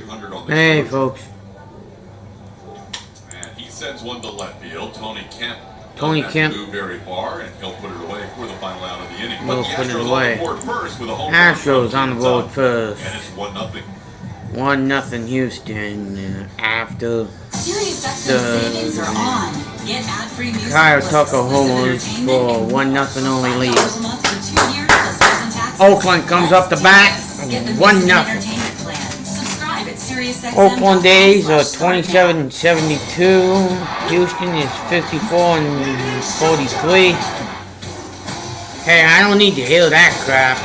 300 on the Hey, season. folks. And he sends one to left field. Tony Kemp Tony doesn't Kemp. have to move very far, and he'll put it away for the final out of the inning. He'll But the put it Astros away. on the board first with a home run Astros from on the Keaton board Tuck, first. and it's 1-0. 1-0 Houston after Savings are on. Get ad-free music Kyle plus Tucker exclusive homers entertainment for and 1-0 only $5 lead. a month for 2 years plus fees and taxes. Oakland comes up the bat, Get the 1-0. music entertainment plan. Subscribe at SiriusXM.com. Oakland A's are /start now. 27-72. Houston is 54-43. Hey, I don't need to hear that crap.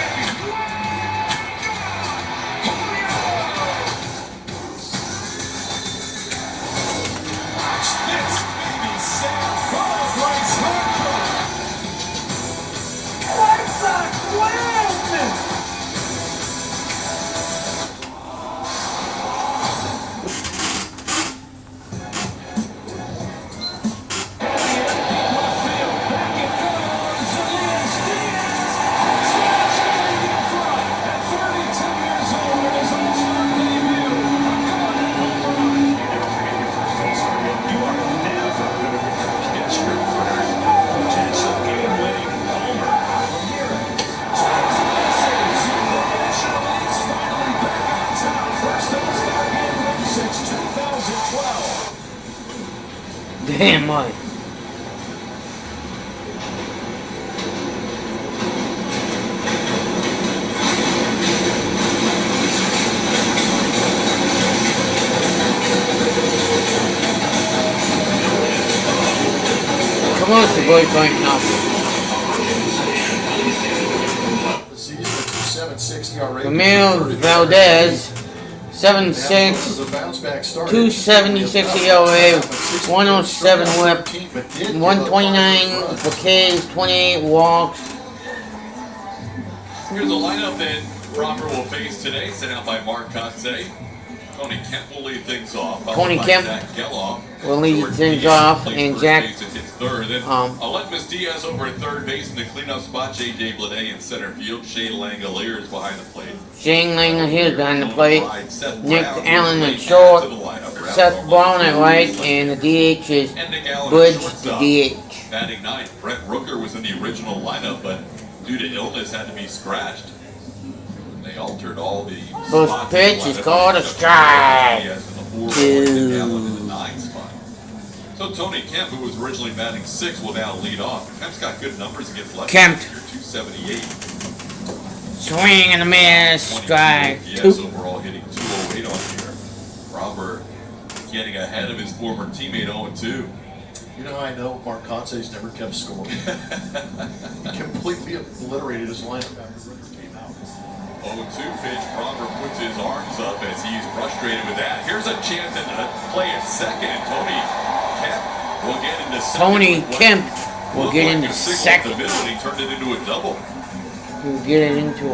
Damn right. Commercial break right now. Camille Valdez, 7'6", 276 ERA, 107 whip, 129 for Ks, 28 walks. Here's a lineup that Robert will face today, sent out by Mark Kotsay. Tony Kemp will lead things off. Tony Kemp will lead things off, and Zach Aledmus Diaz over at third base in the cleanup spot. J.J. Bleday in center field. Shane Langolier is behind the plate. Shane Langolier behind the plate. Nick Allen at short. Seth Brown at right, and the DH is Bridge the DH. Batting ninth, Brett Rooker was in the original lineup, but due to illness had to be scratched. They altered all the First pitch is called a strike. So Tony Kemp, who was originally batting sixth, will now lead off. Kemp's got good numbers against lefties. Kemp. 278. Swing and a miss. Strike. Yes, overall hitting 208 on here. Robert getting ahead of his former teammate 0-2. You know how I know Mark Kotsay's never kept score? He completely obliterated his lineup after Rooker came out. 0-2 pitch. Robert puts his arms up as he's frustrated with that. Here's a chance at the play at second. Tony Kemp will get into second. Tony Kemp will get into second. He turned it into a double. He'll get it into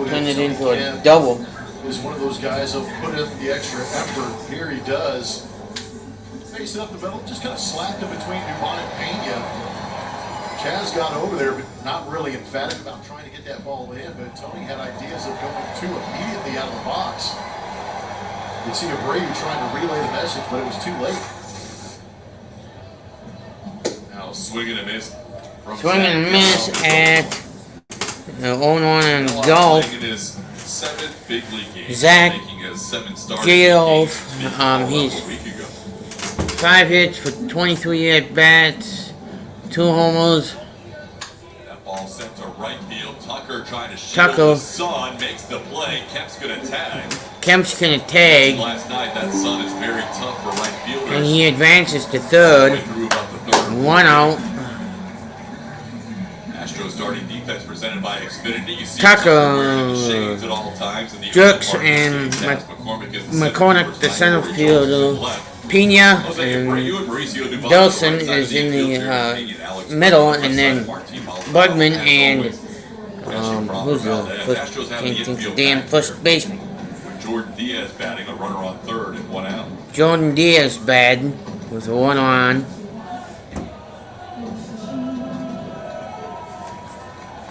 turn it into a double. Is one of those guys who'll put in the extra effort. Here he does. Facing up the middle, just kind of slapped him between Dubon and Pena. Chaz got over there, but not really emphatic about trying to get that ball in. But Tony had ideas of going two immediately out of the box. You could see Abreu trying to relay the message, but it was too late. Now swing and a miss. Swing and miss at 0-1 and golf. Seventh big league game. Zach Gale, he's 5 hits for 23 at bats, 2 homers. That ball sent to right field. Tucker trying to shield the sun, makes the play. Kemp's gonna tag. Kemp's gonna tag. Last night, that sun is very tough for right fielders. And he advances to third. 1 out. Astros starting defense presented by Xfinity. You see Tucker shades at all times. Jerks and McCormick, the center fielder. Pena and Delson is in the middle, and then Bugman and who's the first? Can't think of damn first baseman. Jordan Diaz batting, a runner on third and 1 out. Jordan Diaz batting with a 1 on.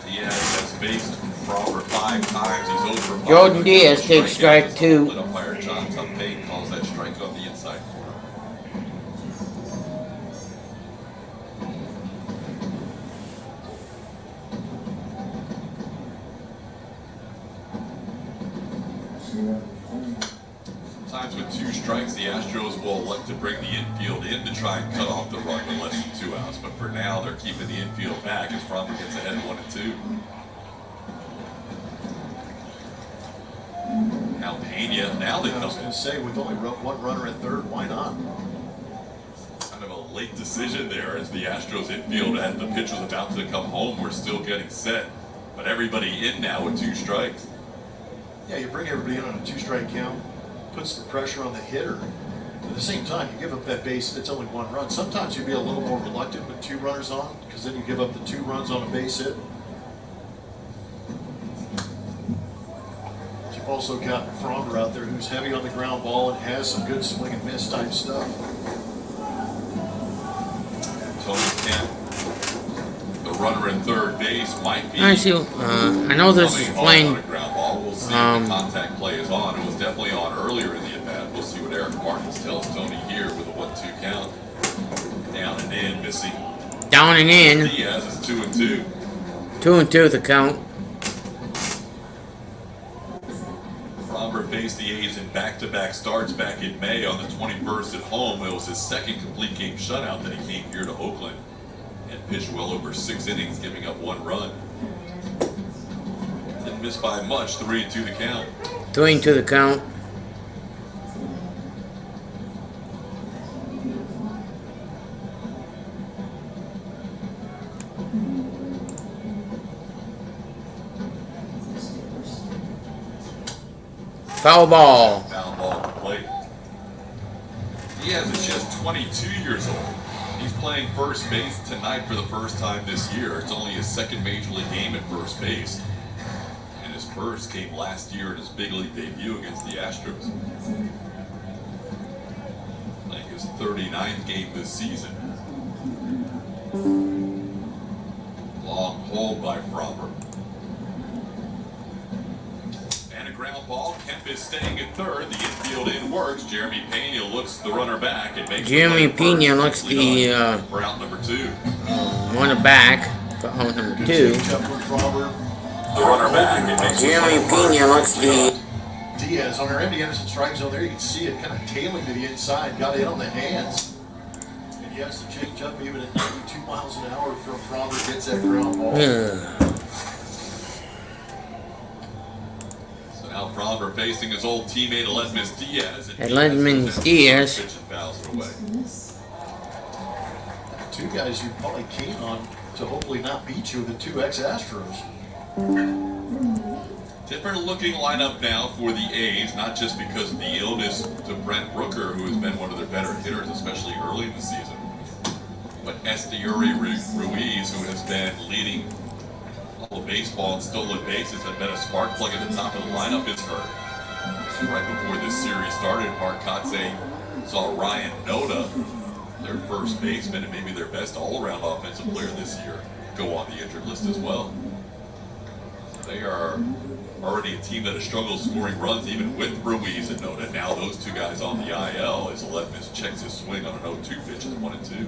Diaz has faced Robert 5 times. He's over. Jordan Diaz takes strike 2. Umpire John Tumpay Sometimes with 2 strikes, the Astros will elect to bring the infield in to try and cut off the run with less than 2 outs. But for now, they're keeping the infield back as Framber gets ahead 1-2. Now Pena, now they I was come going in. to say, with only 1 runner at third, why not? Kind of a late decision there as the Astros infield, as the pitch was about to come home, we're still getting set. But everybody in now with 2 strikes. Yeah, you bring everybody in on a 2-strike count, puts the pressure on the hitter. At the same time, you give up that base, it's only 1 run. Sometimes you'd be a little more reluctant with 2 runners on, because then you give up the 2 runs on a base hit. But you've also got Framber out there who's heavy on the ground ball and has some good swing and miss type stuff. Tony Kemp, the runner in third base, might be. I see. I know this is playing. We'll see if the contact play is on. It was definitely on earlier in the at-bat. We'll see what Eric Martins tells Tony here with a 1-2 count. Down and in, missing. Down and in. Diaz is 2-2. 2-2 the count. Framber faced the A's in back-to-back starts back in May on the 21st at home. It was his second complete game shutout that he came here to Oakland and pitched well over 6 innings, giving up 1 run. Didn't miss by much, 3-2 the count. 3-2 the count. Foul ball. Foul ball at the plate. Diaz is just 22 years old. He's playing first base tonight for the first time this year. It's only his second major league game at first base. And his first came last year in his big league debut against the Astros. Playing his 39th game this season. Long hold by Framber. And a ground ball. Kemp is staying at third. The infield in works. Jeremy Pena looks the runner back and makes Jeremy Pena looks the for out number 2. runner back for out number 2. The runner back and makes Jeremy Pena looks the Diaz on our empty Anderson strike zone there. You can see it kind of tailing to the inside. Got it on the hands. And he has to change up even at 92 miles an hour from Framber gets that ground ball. So now Framber facing his old teammate Aledmys Diaz. And Aledmys Diaz. Pitch and fouls it away. 2 guys you're probably keen on to hopefully not beat you, the 2 ex-Astros. Different looking lineup now for the A's, not just because of the illness to Brent Rooker, who has been one of their better hitters, especially early in the season, but Esteury Ruiz, who has been leading all the baseball and stolen bases, had been a spark plug at the top of the lineup, is hurt. So right before this series started, Marcotte saw Ryan Noda, their first baseman and maybe their best all-around offensive player this year, go on the injured list as well. They are already a team that has struggled scoring runs even with Ruiz and Noda. Now those 2 guys on the IL as Aledmys checks his swing on an 0-2 pitch at 1-2.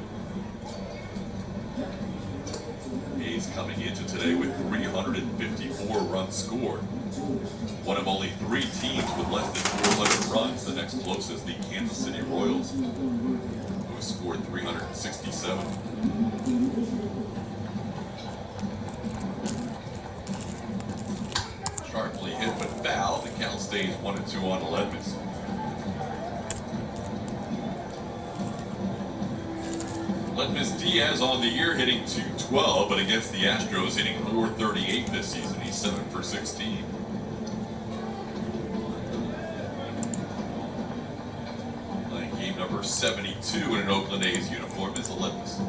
A's coming into today with 354 runs scored. One of only 3 teams with less than 400 runs. The next closest, the Kansas City Royals, who scored 367. Sharply hit but foul. The count stays 1-2 on Aledmys. Aledmys Diaz on the year hitting .212, but against the Astros hitting .438 this season. He's 7 for 16. Playing game number 72 in an Oakland A's uniform is Aledmys.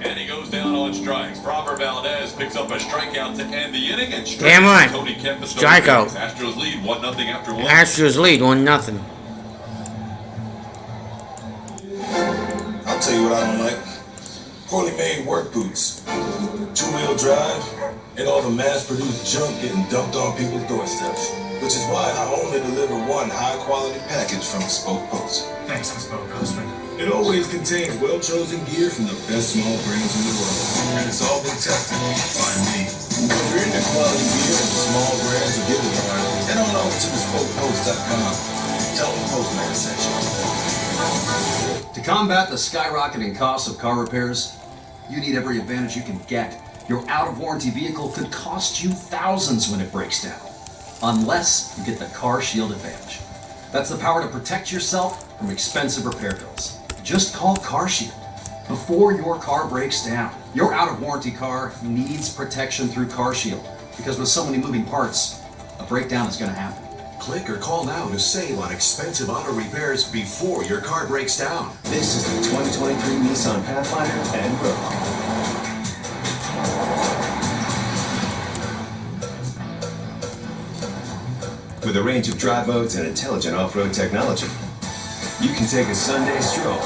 And he goes down on strikes. Framber Valdez picks up a strikeout to end the inning and damn right. Tony Kemp. Strikeout. Astros lead 1-0 after 1. Astros lead 1-0. I'll tell you what I don't like. Poorly made work boots, 2-wheel drive, and all the mass-produced junk getting dumped on people's doorsteps. Which is why I only deliver one high-quality package from Bespoke Post. Thanks, Bespoke Postman. It always contains well-chosen gear from the best small brands in the world. And it's all been tested by me. If you're into quality beer and small brands of given wine, head on over to bespokepost.com. Tell them Postman sent you. To combat the skyrocketing costs of car repairs, you need every advantage you can get. Your out-of-warranty vehicle could cost you thousands when it breaks down, unless you get the Car Shield Advantage. That's the power to protect yourself from expensive repair bills. Just call Car Shield before your car breaks down. Your out-of-warranty car needs protection through Car Shield, because with so many moving parts, a breakdown is going to happen. Click or call now to save on expensive auto repairs before your car breaks down. This is the 2023 Nissan Pathfinder and Rogue. With a range of drive modes and intelligent off-road technology, you can take a Sunday stroll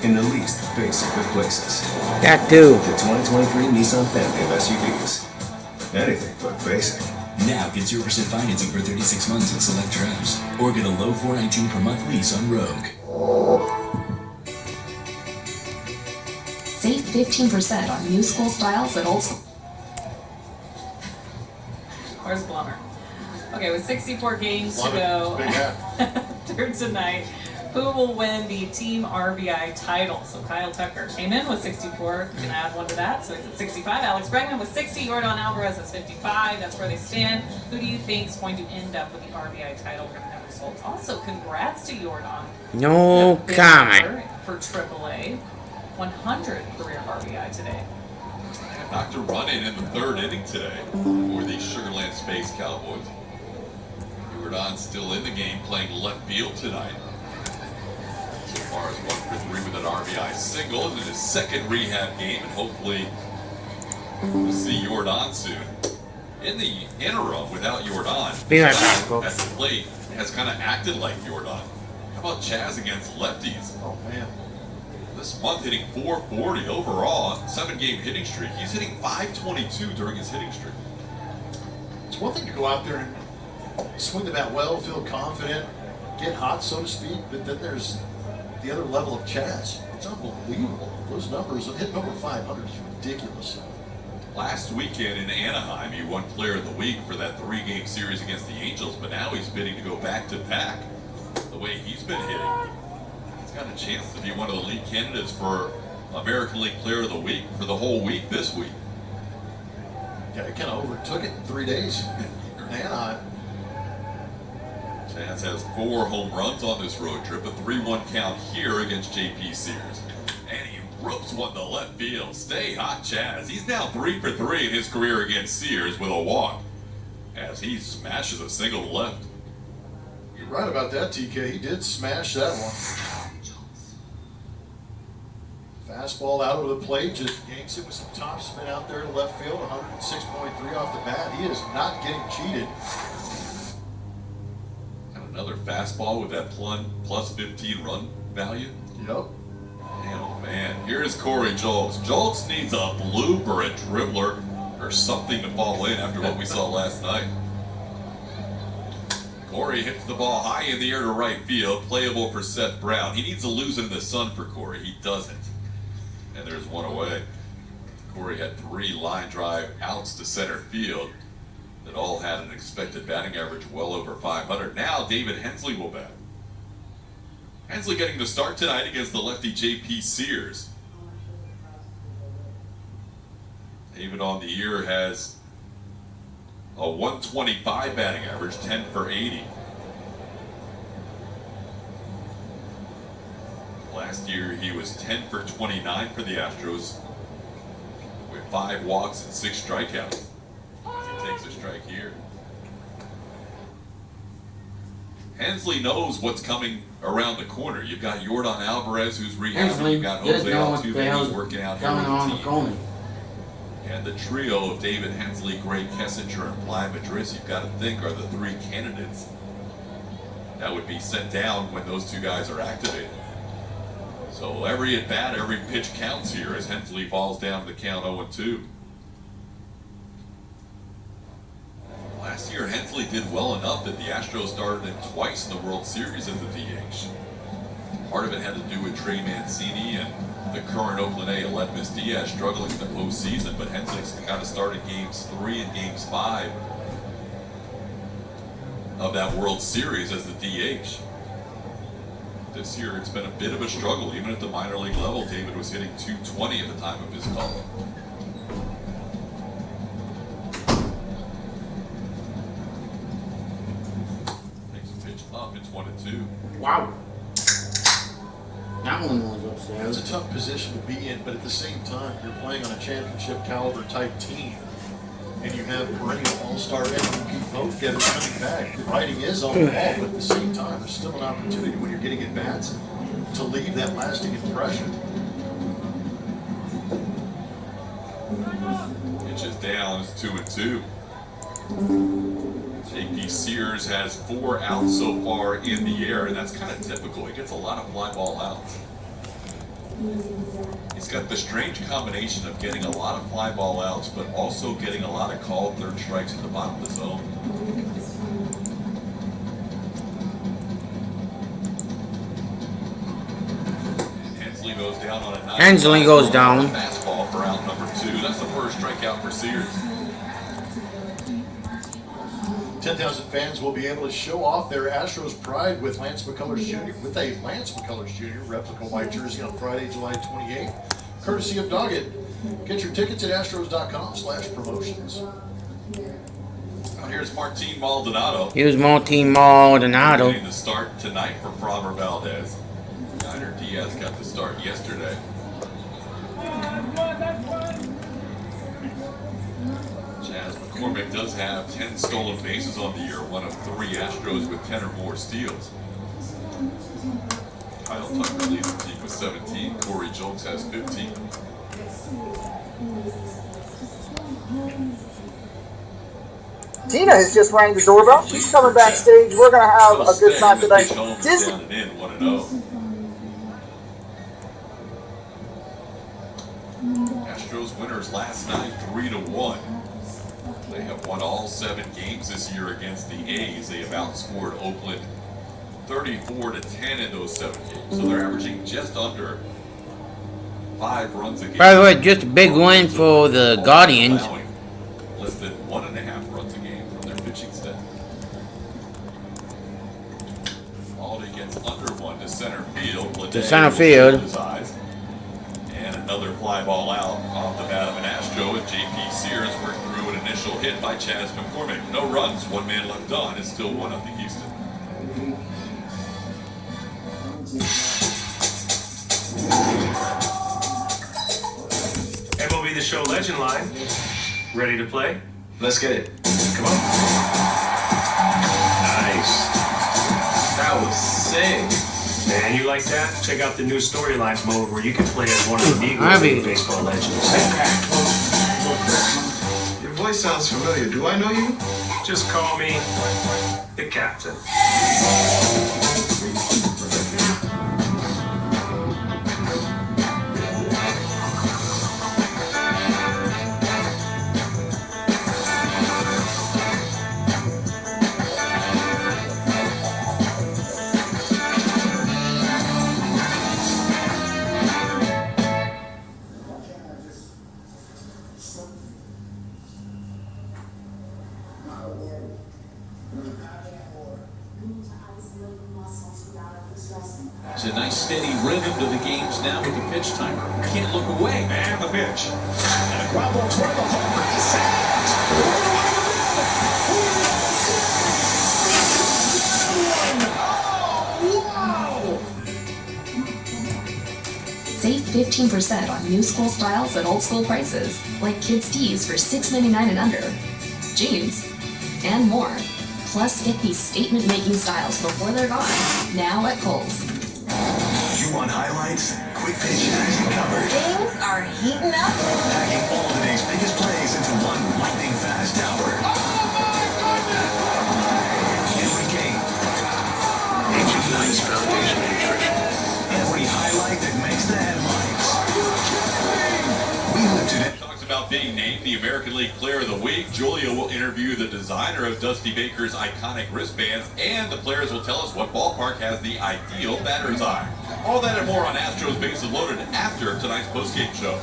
in the least basic of places. That too. The 2023 Nissan family of SUVs. Anything but basic. Now get 0% financing for 36 months on select trims, or get a low $419 per month lease on Rogue. Save 15% on new school styles at old school. Where's Blummer? Okay, with 64 games to Love it. go Big hat. through tonight, who will win the Team RBI title? So Kyle Tucker came in with 64. You can add one to that, so he's at 65. Alex Bregman with 60. Jordan Alvarez at 55. That's where they stand. Who do you think is going to end up with the RBI title? We're going to have results. Also, congrats to Jordan. No The big comment. number for AAA. 100 career RBI today. Knocked a run in the third inning today for the Sugarland Space Cowboys. Jordan still in the game, playing left field tonight. So far as 1 for 3 with an RBI single in his second rehab game, and hopefully we'll see Jordan soon. In the interim, without Jordan, Be right back, at folks. the plate has kind of acted like Jordan. How about Chaz against lefties? Oh, man. This month hitting 440 overall, 7-game hitting streak. He's hitting 522 during his hitting streak. It's one thing to go out there and swing the bat well, feel confident, get hot, so to speak, but then there's the other level of Chaz. It's unbelievable. Those numbers, hitting over 500 is ridiculous. Last weekend in Anaheim, he won Player of the Week for that 3-game series against the Angels, but now he's bidding to go back-to-back. The way he's been hitting, he's got a chance to be one of the lead candidates for American League Player of the Week for the whole week this week. Yeah, he kind of overtook it in 3 days in Anaheim. Chaz has 4 home runs on this road trip, a 3-1 count here against J.P. Sears. And he ropes one to left field. Stay hot, Chaz. He's now 3 for 3 in his career against Sears with a walk, as he smashes a single to left. You're right about that, TK. He did smash that one. Fastball out over the plate, just yanks it with some top spin out there to left field, 106.3 off the bat. He is not getting cheated. And another fastball with that plus 15 run value. Yep. Man, oh man. Here's Corey Jolks. Jolks needs a blooper, a dribbler, or something to fall in after what we saw last night. Corey hits the ball high in the air to right field, playable for Seth Brown. He needs to lose it in the sun for Corey. He doesn't. And there's one away. Corey had 3 line drive outs to center field that all had an expected batting average well over 500. Now David Hensley will bat. Hensley getting the start tonight against the lefty J.P. Sears. David on the year has a 125 batting average, 10 for 80. Last year he was 10 for 29 for the Astros with 5 walks and 6 strikeouts. As he takes a strike here. Hensley knows what's coming around the corner. You've got Jordan Alvarez who's rehabbing. Hensley You've got does Jose know what the Altuve hell's who's working out here coming with on the the team. corner. And the trio of David Hensley, Greg Kessinger, and Bly Madris, you've got to think, are the 3 candidates that would be sent down when those 2 guys are activated. So every at bat, every pitch counts here as Hensley falls down to the count 0-2. Last year, Hensley did well enough that the Astros started him twice in the World Series as the DH. Part of it had to do with Trey Mancini and the current Oakland A, Aledmus Diaz, struggling in the postseason, but Hensley's got to start in games 3 and games 5 of that World Series as the DH. This year it's been a bit of a struggle. Even at the minor league level, David was hitting .220 at the time of his call. Takes a pitch up, it's 1-2. Wow. That one was upstairs. It's a tough position to be in, but at the same time, you're playing on a championship caliber type team, and you have perennial all-star MVP vote getters coming back. The writing is on the wall, but at the same time, there's still an opportunity when you're getting at bats to leave that lasting impression. Pitches down, it's 2-2. JP Sears has 4 outs so far in the air, and that's kind of typical. He gets a lot of fly ball outs. He's got the strange combination of getting a lot of fly ball outs, but also getting a lot of called third strikes at the bottom of the zone. Hensley goes down on a nice Hensley goes down. fastball for out number 2. That's the first strikeout for Sears. 10,000 fans will be able to show off their Astros pride with Lance McCullers Jr. with a Lance McCullers Jr. replica white jersey on Friday, July 28th, courtesy of Doggett. Get your tickets at astros.com/promotions. Now here's Martin Maldonado. Here's Martin Maldonado. Getting the start tonight for Framber Valdez. Niner Diaz got the start yesterday. Chaz McCormick does have 10 stolen bases on the year, one of 3 Astros with 10 or more steals. Kyle Tucker leads the team with 17. Corey Julks has 15. Tina has just rang the doorbell. She's coming backstage. We're going to have a good time today. Disney. Down and in, 1-0. Astros winners last night, 3-1. They have won all 7 games this year against the A's. They have outscored Oakland 34-10 in those 7 games. So they're averaging just under 5 runs a game. By the way, just a big win for the Guardians. Less than 1.5 runs a game from their pitching staff. Aldi gets under 1 to center field. To center field. And another fly ball out off the bat of an Astro, and JP Sears worked through an initial hit by Chaz McCormick. No runs, 1 man left on. It's still 1-0 Houston. MLB The Show Legend line. Ready to play? Let's get it. Come on. Nice. That was sick. Man, you like that? Check out the new storylines mode where you can play as one of the Negro baseball legends. Your voice sounds familiar. Do I know you? Just call me the captain. It's a nice steady rhythm to the games now with the pitch timer. Can't look away. And the pitch. And a ground ball toward the homer. He's Save 15% on new school styles at old school prices, like kids' tees for $6.99 and under, jeans, and more. Plus, get these statement-making styles before they're gone, now at Kohl's. You want highlights? Quick Pitch has you covered. Things are heating up. Packing all today's biggest plays into one lightning-fast hour. Every game. Agent Nice Foundation Nutrition. Every highlight that makes the headlines. We lived it. Talks about being named the American League Player of the week, Julia will interview the designer of Dusty Baker's iconic wristbands, and the players will tell us what ballpark has the ideal batter's eye. All that and more on Astros Bases Loaded after tonight's postgame show.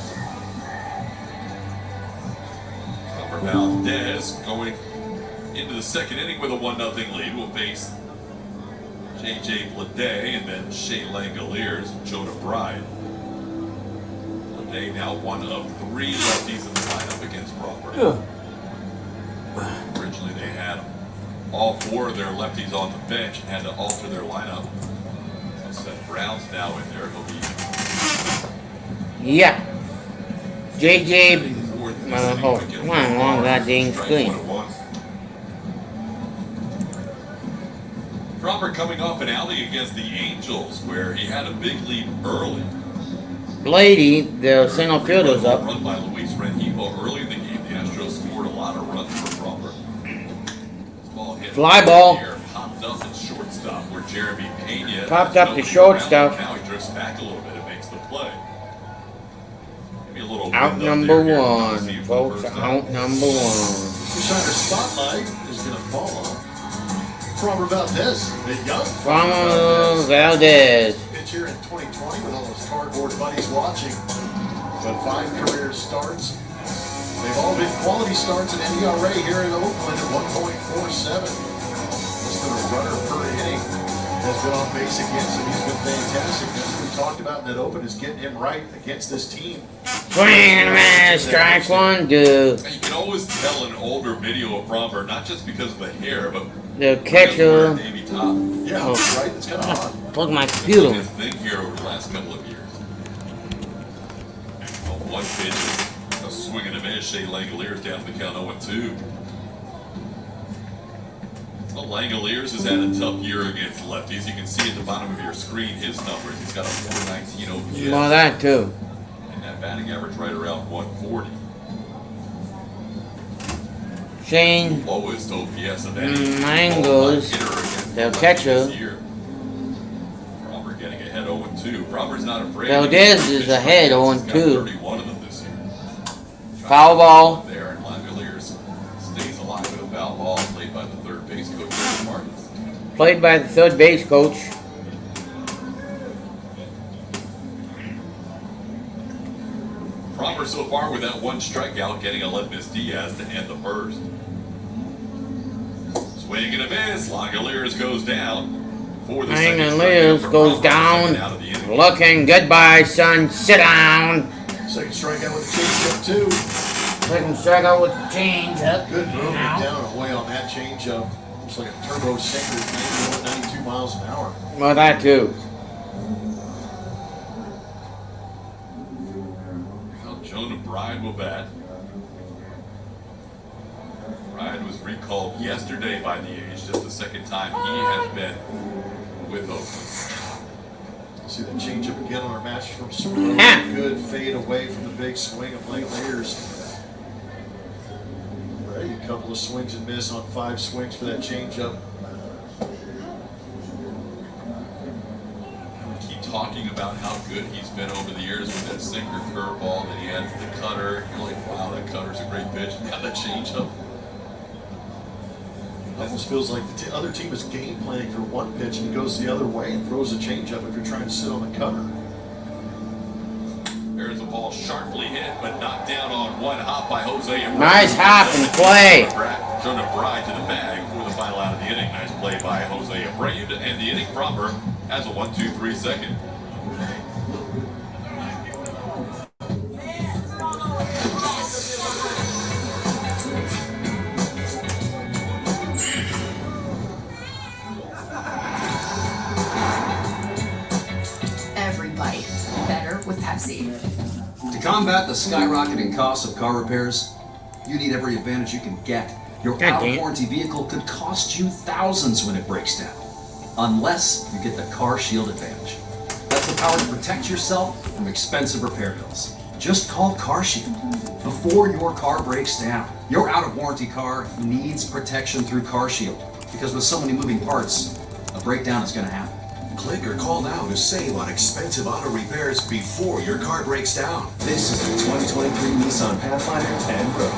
Robert Valdez going into the second inning with a 1-0 lead will face J.J. Bleday and then Shea Langoliers and Jonah Bride. Bleday now one of 3 lefties in the lineup against Crawford. Originally they had all 4 of their lefties on the bench and had to alter their lineup. So Seth Brown's now in there. He'll be... Yeah. J.J. Oh, come on, goddamn screen. Crawford coming off an alley against the Angels where he had a big lead early. Blady, the center fielder's up. Run by Luis Rengifo early in the game. The Astros scored a lot of runs for Crawford. Ball hit Fly ball. Here, popped up at shortstop where Jeremy Pena Popped up the shortstop. Now he drifts back a little bit and makes the play. Maybe a little Out number 1, folks. Out number 1. The Shiner spotlight is going to fall on Robert Valdez, the young Valdez. pitcher in 2020 with all those cardboard buddies watching. But 5 career starts. They've all been quality starts in NERA here in Oakland at 1.47. Less than a runner per inning has been on base against him. He's been fantastic. That's what we talked about in that open, is getting him right against this team. Swing and a miss, strike 1, 2. You can always tell an older video of Robert, not just because of the hair, but the catcher. Navy top. Yeah, right. It's kind of odd. Plug my computer. His thing here over the last couple of years. One pitch, a swing and a miss. Shea Langoliers down to the count 0-2. Well, Langoliers has had a tough year against lefties. You can see at the bottom of your screen his numbers. He's got a 419 OPS. Well, that too. And that batting average right around 140. Shane Lowest OPS of any Mangos, the catcher. Robert getting ahead 0-2. Robert's not afraid. Valdez is ahead 0-2. 31 of them this year. Foul ball. There, and Langoliers stays alive with a foul ball played by the third base coach, David Martins. Played by the third base coach. Robert so far with that 1 strikeout, getting a Ledmus Diaz to end the first. Swing and a miss. Langoliers goes down. For the Langoliers goes down. Looking goodbye, son. Sit down. Second strikeout with the changeup too. Second strikeout with the changeup. Good movement down and away on that changeup. Looks like a turbo sinker, 91, 92 miles an hour. Well, that too. Jonah Bride will bat. Bride was recalled yesterday by the A's, just the second time he has been with Oakland. See the changeup again on our match from Sewell. Good fade away from the big swing of Langoliers. Right, a couple of swings and miss on 5 swings for that changeup. Talking about how good he's been over the years with that sinker curveball that he has, the cutter. You're like, wow, that cutter's a great pitch. Now that changeup. It almost feels like the other team is game planning for one pitch and he goes the other way and throws a changeup if you're trying to sit on the cutter. There's a ball sharply hit, but knocked down on 1 hop by Jose Abreu. Nice hop and play. Jonah Bride to the bag for the final out of the inning. Nice play by Jose Abreu to end the inning. Frommer has a 1-2-3 second. Every bite better with Pepsi. To combat the skyrocketing costs of car repairs, you need every advantage you can get. Your out-of-warranty vehicle could cost you thousands when it breaks down. Unless you get the Car Shield Advantage. That's the power to protect yourself from expensive repair bills. Just call Car Shield before your car breaks down. Your out-of-warranty car needs protection through Car Shield because with so many moving parts, a breakdown is going to happen. Click or call now to save on expensive auto repairs before your car breaks down. This is the 2023 Nissan Pathfinder and Rogue.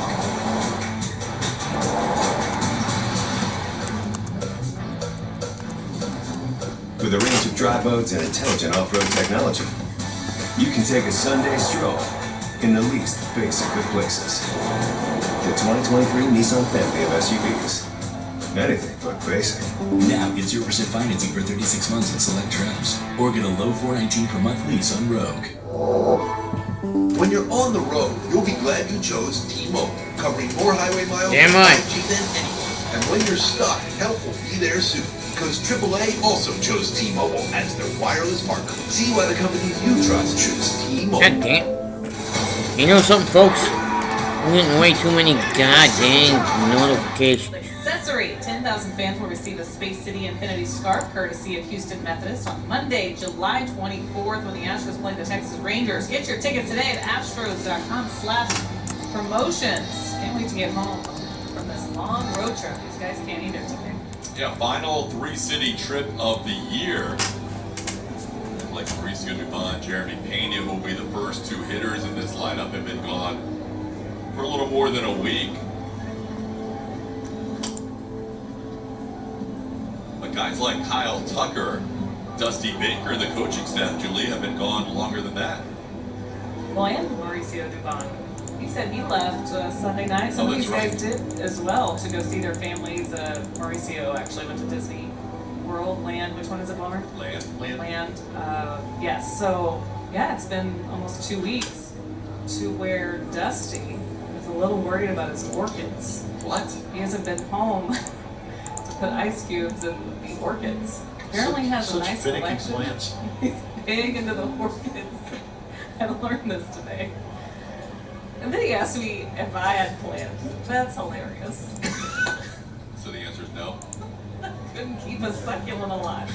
With a range of dry boats and intelligent off-road technology, you can take a Sunday stroll in the least basic of places. The 2023 Nissan family of SUVs. Anything but basic. Now get 0% financing for 36 months on select trims. Or get a low $419 per month lease on Rogue. When you're on the road, you'll be glad you chose T-Mobile, covering more highway miles Damn right. 5G than anyone. And when you're stuck, help will be there soon. Because AAA also chose T-Mobile as their wireless partner. See why the companies you trust choose T-Mobile. God damn. You know something, folks? I'm getting way too many goddamn notifications. Accessory. 10,000 fans will receive a Space City Infinity Scarf courtzy of Houston Methodist on Monday, July 24th when the Astros play the Texas Rangers. Get your tickets today at astros.com/promotions. Can't wait to get home from this long road trip. These guys can't either today. Yeah, final three-city trip of the year. Like Mauricio Dubon, Jeremy Pena, who will be the first two hitters in this lineup, have been gone for a little more than a week. But guys like Kyle Tucker, Dusty Baker, the coaching staff, Julie, have been gone longer than that. Well, and Mauricio Dubon. He said he left Sunday night. Some of these guys did as well to go see their families. Mauricio actually went to Disney World, Land. Which one is it, Bummer? Land. Yes. So, yeah, it's been almost 2 weeks to where Dusty is a little worried about his orchids. What? He hasn't been home to put ice cubes in the orchids. Apparently he has a nice collection. Plants. He's big into the orchids. I learned this today. And then he asked me if I had plants. That's hilarious. So the answer is no. Couldn't keep a succulent alive.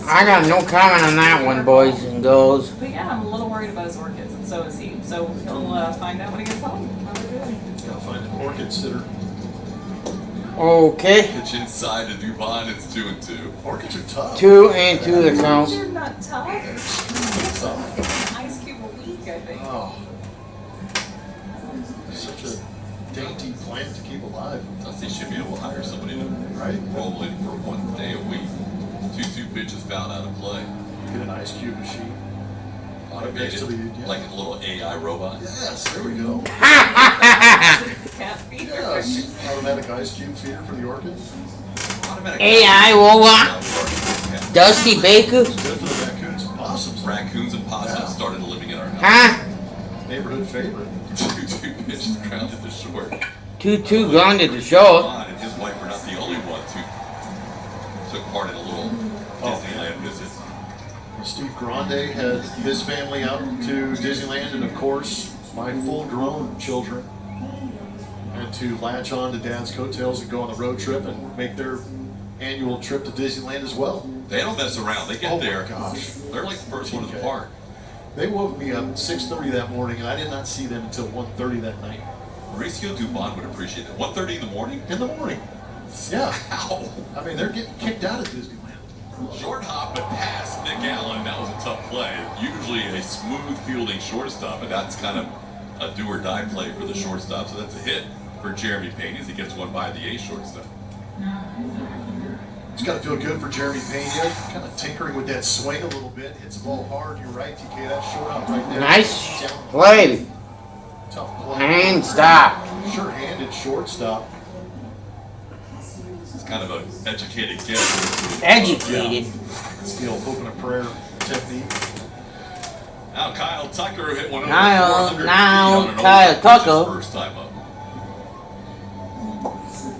I got no comment on that one, boys and girls. But yeah, I'm a little worried about his orchids, and so is he. So he'll find out when he gets home how they're doing. Gotta find an orchid sitter. Okay. Pitch inside to Dubon, it's 2-2. Orchids are tough. 2 and 2 the count. They're not tough. It's like an ice cube a week, I think. Oh. Such a dainty plant to keep alive. Dusty should be able to hire somebody to Right? roll in for 1 day a week. 2-2 pitches found out of play. Get an ice cube machine. Automated, like a little AI robot. Yes, there we go. Cat feeder. Yes. Automatic ice cube feeder for the orchids. Automatic AI robot. Dusty Baker. Good for the raccoons and possums. Raccoons and possums started living in our house. Huh? Neighborhood favorite. 2-2 pitches grounded to short. 2-2 grounded to short. Ron and his wife were not the only ones who took part in a little Disneyland visit. Steve Grande had his family out to Disneyland, and of course, my full-grown children had to latch on to Dad's coattails and go on the road trip and make their annual trip to Disneyland as well. They don't mess around. They get there. Gosh. They're like the first one to the park. They woke me up at 6:30 that morning, and I did not see them until 1:30 that night. Mauricio Dubon would appreciate that. 1:30 in the morning? In the morning. Yeah. Ow. I mean, they're getting kicked out of Disneyland. Short hop and pass, Nick Allen. That was a tough play. Usually a smooth fielding shortstop, but that's kind of a do or die play for the shortstop. So that's a hit for Jeremy Payne as he gets one by the A shortstop. It's got to feel good for Jeremy Pena. Kind of tinkering with that swing a little bit. Hits the ball hard. You're right, TK. That's short hop right there. Nice play. Tough play. And stop. Sure-handed shortstop. It's kind of an educated guess. Educated. It's the old hope and a prayer technique. Now Kyle Tucker hit one over Now 400 Kyle feet on an Tucker. his first time up.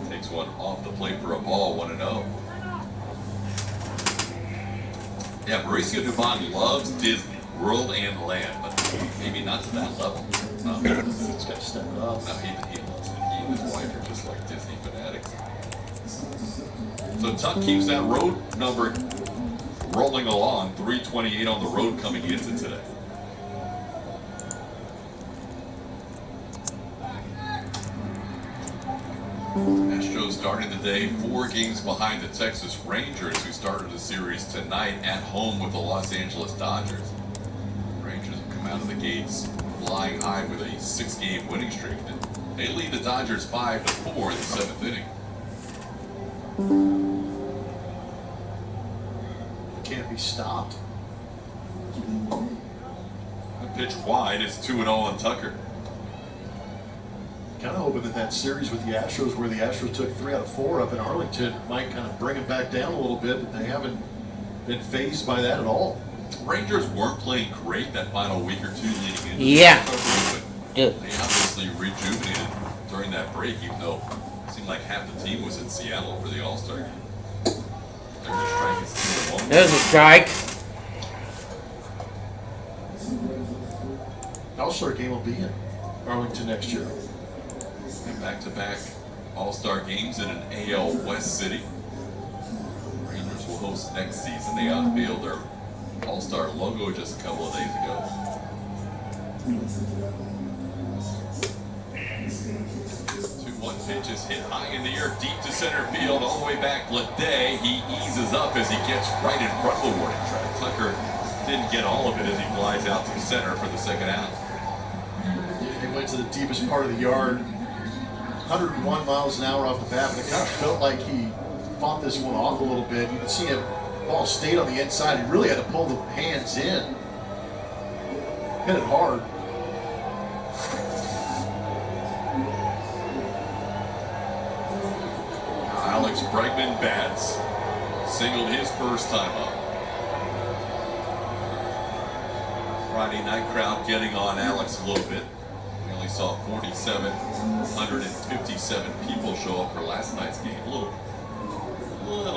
Takes one off the plate for a ball, 1-0. Yeah, Mauricio Dubon loves Disney, World and Land, but maybe not to that level. He's got to step it up. No, he loves it. He and his wife are just like Disney fanatics. So Tuck keeps that road number rolling along. 328 on the road coming into today. Astros starting the day 4 games behind the Texas Rangers, who started the series tonight at home with the Los Angeles Dodgers. Rangers have come out of the gates flying high with a 6-game winning streak. They lead the Dodgers 5-4 in the 7th inning. Can't be stopped. The pitch wide is 2-0 on Tucker. Kind of hoping that that series with the Astros, where the Astros took 3 out of 4 up in Arlington, might kind of bring them back down a little bit, but they haven't been fazed by that at all. Rangers weren't playing great that final week or two leading into Yeah. the recovery, but they obviously rejuvenated during that break, even though it seemed like half the team was in Seattle for the All-Star game. There's a strike. It's 2-1. There's a strike. All-Star game will be in Arlington next year. And back-to-back All-Star games in an AL West city. Rangers will host next season. They unveiled their All-Star logo just a couple of days ago. 2-1 pitch is hit high in the air, deep to center field, all the way back. Leday, he eases up as he gets right in front of the warning track. Tucker didn't get all of it as he flies out to center for the second out. He went to the deepest part of the yard, 101 miles an hour off the bat, but it kind of felt like he fought this one off a little bit. You can see him, ball stayed on the inside. He really had to pull the hands in. Hit it hard. Alex Bregman bats, singled his first time up. Friday night crowd getting on Alex a little bit. We only saw 4,757 people show up for last night's game. A little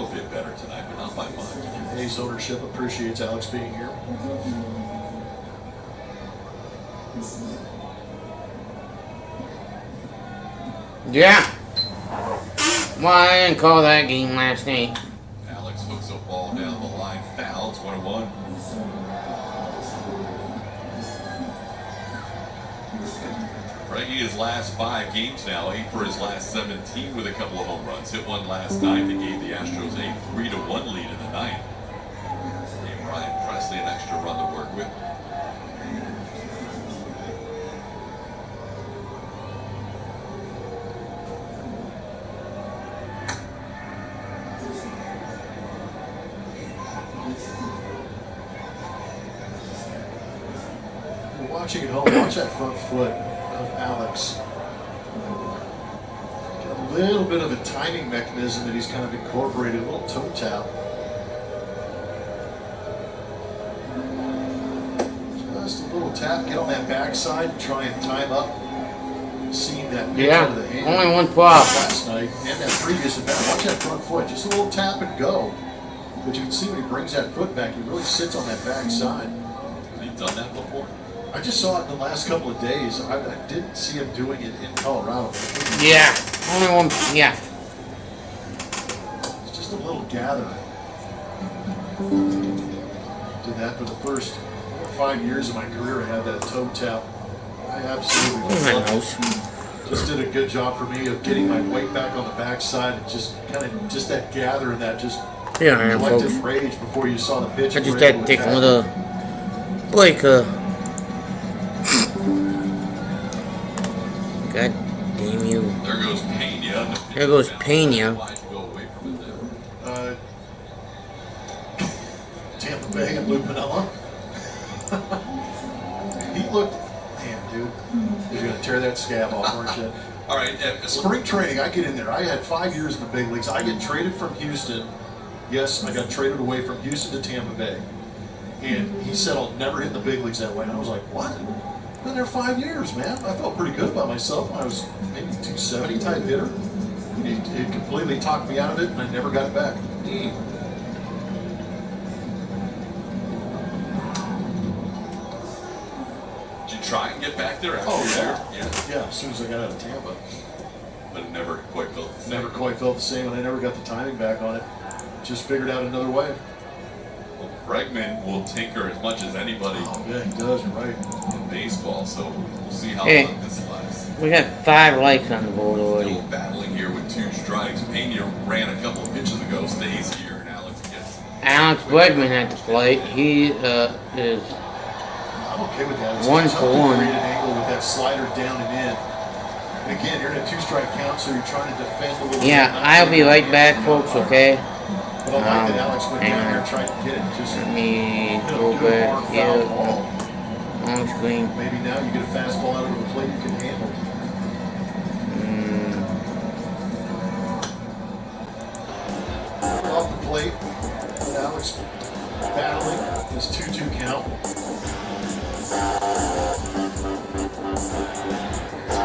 bit better tonight, but not by much. Ace ownership appreciates Alex being here. Yeah. Well, I didn't call that game last night. Alex hooks a ball down the line, foul, 21. Breggy his last 5 games now, 8 for his last 17 with a couple of home runs. Hit one last night that gave the Astros a 3-1 lead in the ninth. Gave Ryan Presley an extra run to work with. Watching at home, watch that front foot of Alex. Got a little bit of a timing mechanism that he's kind of incorporated, a little toe tap. Just a little tap, get on that backside and try and time up. Seeing that pitch out of the hand. Only one flop. Last night and that previous at bat. Watch that front foot, just a little tap and go. But you can see when he brings that foot back, he really sits on that backside. Has he done that before? I just saw it in the last couple of days. I didn't see him doing it in Colorado. Yeah, only one. Yeah. It's just a little gather. Did that for the first 4 or 5 years of my career. I had that toe tap. I absolutely loved it. Just did a good job for me of getting my weight back on the backside and just kind of just that gather and that just collective rage before you saw the pitch. I just had to take a little break. God damn you. There goes Pena. There goes Pena. Tampa Bay and Lou Piniella. He looked, man, dude, you're going to tear that scab off, aren't you? All right. Spring training, I get in there. I had 5 years in the big leagues. I get traded from Houston. Yes, I got traded away from Houston to Tampa Bay. And he said I'll never hit the big leagues that way. And I was like, what? Been there 5 years, man. I felt pretty good about myself. I was maybe 270 type hitter. It completely talked me out of it, and I never got it back. Did you try and get back there after Oh, there? Yeah, as soon as I got out of Tampa. But it never quite felt the same. Never quite felt the same, and I never got the timing back on it. Just figured out another way. Well, Bregman will tinker as much as anybody Yeah, he does, you're right. in baseball, so we'll see how Hey. long this lasts. We got 5 likes on the board already. Still battling here with 2 strikes. Pena ran a couple of pitches ago, stays here, and Alex gets. Alex Bregman at the plate. He is I'm okay with that. It's 1 tough for to 1. create an angle with that slider down and in. And again, you're in a 2-strike count, so you're trying to defend a little Yeah, bit. I'll be right back, folks, okay? But I like that Alex went down there and tried to get it. Just let me hit a go good, back hard here foul ball. on screen. Maybe now you get a fastball out of the plate you can handle. Off the plate, and Alex battling his 2-2 count.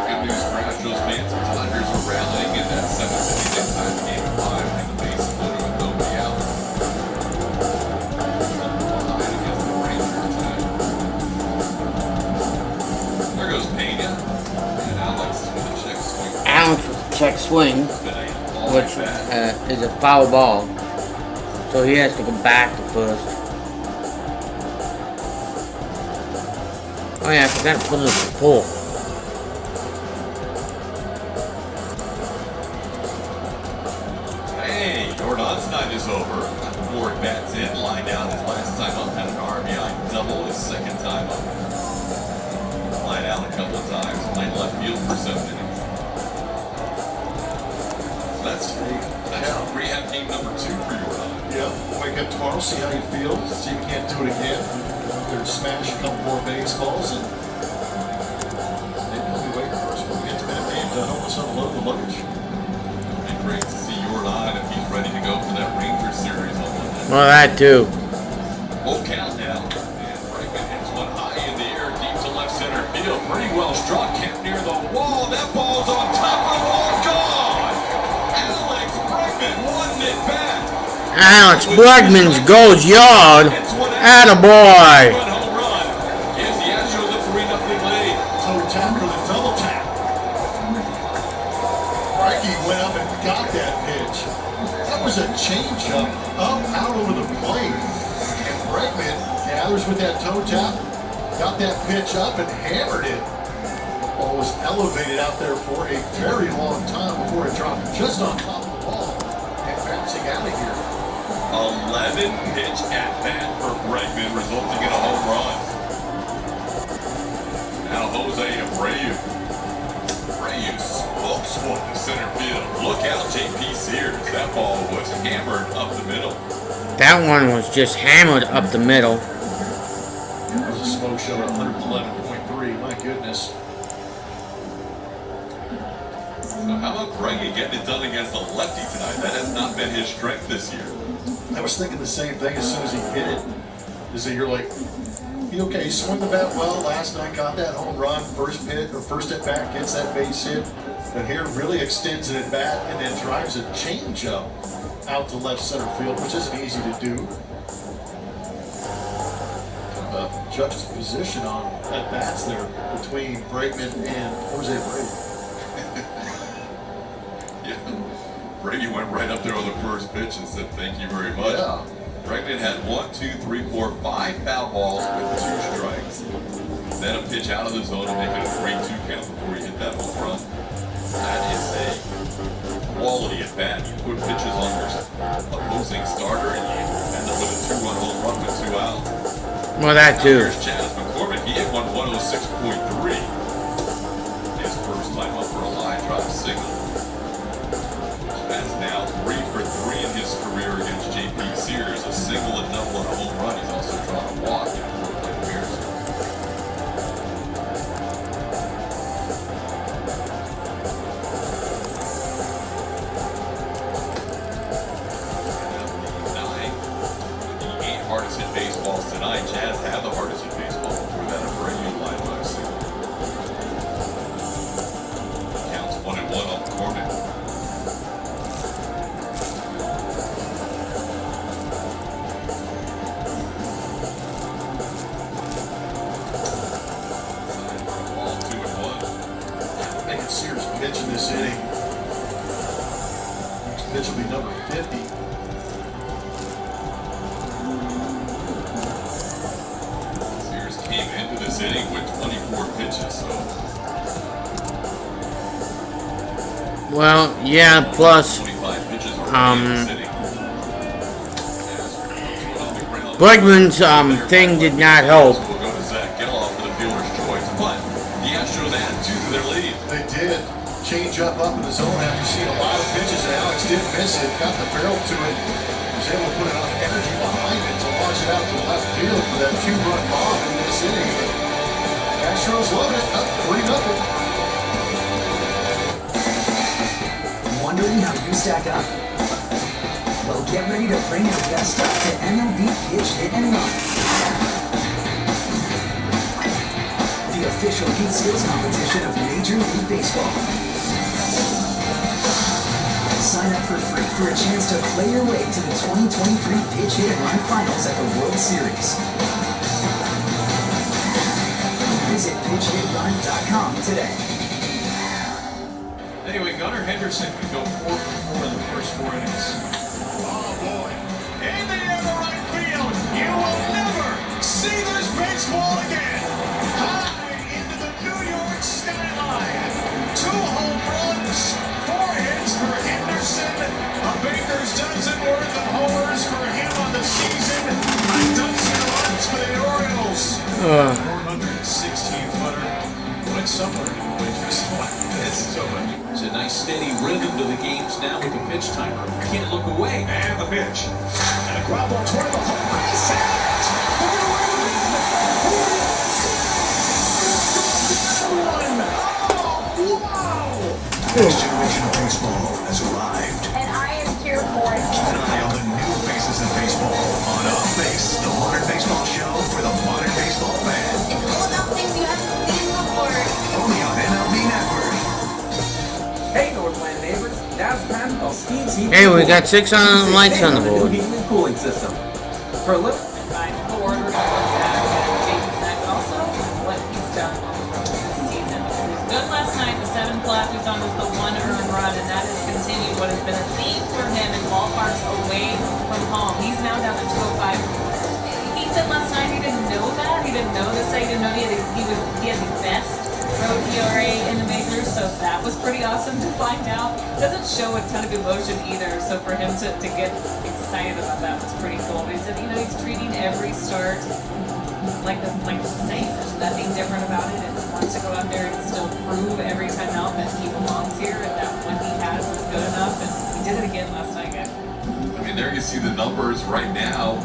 Good news for Astros fans. The Tigers are rallying in that 7th inning time game 5 in the base loaded with nobody out. Behind against the Rangers tonight. There goes Pena. And Alex with a check swing. Alex with a check swing, which is a foul ball. So he has to go back to first. Oh yeah, I forgot to put it in the pool. Hey, Jordan's night is over. Ford bats in, lined out his last time up, had an RBI double his second time up. Lined out a couple of times, played left field for 7 innings. So that's rehab game number 2 for Jordan. Yeah, wake up tomorrow, see how you feel, see if you can't do it again. Go out there and smash a couple more baseballs, and maybe he'll be waiting for us when we get to that game to help us unload the luggage. It'd be great to see Jordan if he's ready to go for that Ranger series on Monday. Well, that too. Full count now. And Bregman hits one high in the air, deep to left center field. Pretty well struck, kept near the wall. That ball's on top of the wall, gone! Alex Bregman won it back. Alex Bregman goes yard. Attaboy. Home run. Gives the Astros a 3-0 lead. Toe tap or the double tap. Frankie went up and got that pitch. That was a changeup up out over the plate. And Bregman gathers with that toe tap, got that pitch up and hammered it. The ball was elevated out there for a very long time before it dropped just on top of the ball and bouncing out of here. 11 pitch at bat for Bregman, resulting in a home run. Now Jose Abreu. Abreu smokes one to center field. Look out, JP Sears. That ball was hammered up the middle. That one was just hammered up the middle. That was a smoke show at 111.3. My goodness. So how about Bregman getting it done against a lefty tonight? That has not been his strength this year. I was thinking the same thing as soon as he hit it. Is that you're like, he swung the bat well last night, got that home run, first at bat, gets that base hit, but here really extends an at bat and then drives a changeup out to left center field, which isn't easy to do. The judge's position on at bats there between Bregman and Jose Abreu. Yeah. Brady went right up there on the first pitch and said, "Thank you very much." Yeah. Bregman had 1, 2, 3, 4, 5 foul balls with 2 strikes. Then a pitch out of the zone to make it a 3-2 count before he hit that home run. That is a quality at bat. You put pitches on your opposing starter and you end up with a 2-run home run with 2 outs. Well, that too. Here's Chaz McCormick. He hit 106.3. His first time up for a line drive single. That's now 3 for 3 in his career against JP Sears. A single, a double, and a home run. He's also drawn a walk in 4 plate appearances. The 8 hardest hit baseballs tonight. Chaz had the hardest hit baseball before that Abreu line drive single. Counts 1-1 on McCormick. Sears pitch in this inning. Next pitch will be number 50. Sears came into this inning with 24 pitches, so. Well, yeah, plus, 25 pitches already in this inning. Bregman's, thing did not help. We'll go to Zach Geloff for the fielder's choice, but the Astros add 2 to their lead. They did. step up in the zone after seeing a lot of pitches, and Alex did miss it. Got the barrel to it. Was able to put enough energy behind it to launch it out to left field for that 2-run bomb in this inning. Astros love it. Up 3-0. Wondering how you stack up? Well, get ready to bring your best stuff to MLB Pitch Hit and Run. The official heat skills competition of Major League Baseball. Sign up for free for a chance to play your way to the 2023 Pitch Hit and Run Finals at the World Series. Visit pitchhitrun.com today. Anyway, Gunnar Henderson could go 4 for 4 in the first 4 innings. Oh boy. In the air to right field. You will never see this baseball again. High into the New York skyline. 2 home runs, 4 hits for Henderson. A baker's dozen worth of homers for him on the season. A dozen runs for the Orioles. 416-footer. Went somewhere in the winters. It's so much. It's a nice steady rhythm to the games now with the pitch timer. Can't look away. And the pitch. And a ground ball toward the home base. This generation of baseball has arrived. And I am here for it. Keep an eye on the new faces in baseball on Up Base, the modern baseball show for the modern baseball fan. It's all about things you haven't seen before. Only on MLB Network. Hey, Northland neighbors. Now's the time to call Steve's Heat. Hey, we got 6 on lights on the New board. heating and cooling system. For a look. By forward, we're going to look back at Jason's neck, but also what he's done on the road this season. He was good last night. The 7 plus we saw was the 1 earned run, and that has continued what has been a theme for him in ballparks away from home. He's now down to 205. He said last night he didn't know that. He didn't know this. He didn't know he had the best road ERA in the majors, so that was pretty awesome to find out. Doesn't show a ton of emotion either, so for him to get excited about that was pretty cool. But he said, he's treating every start like it's the same. There's nothing different about it, and he wants to go out there and still prove every time out that he belongs here and that what he has is good enough, and he did it again last night, guys. I mean, there you see the numbers right now.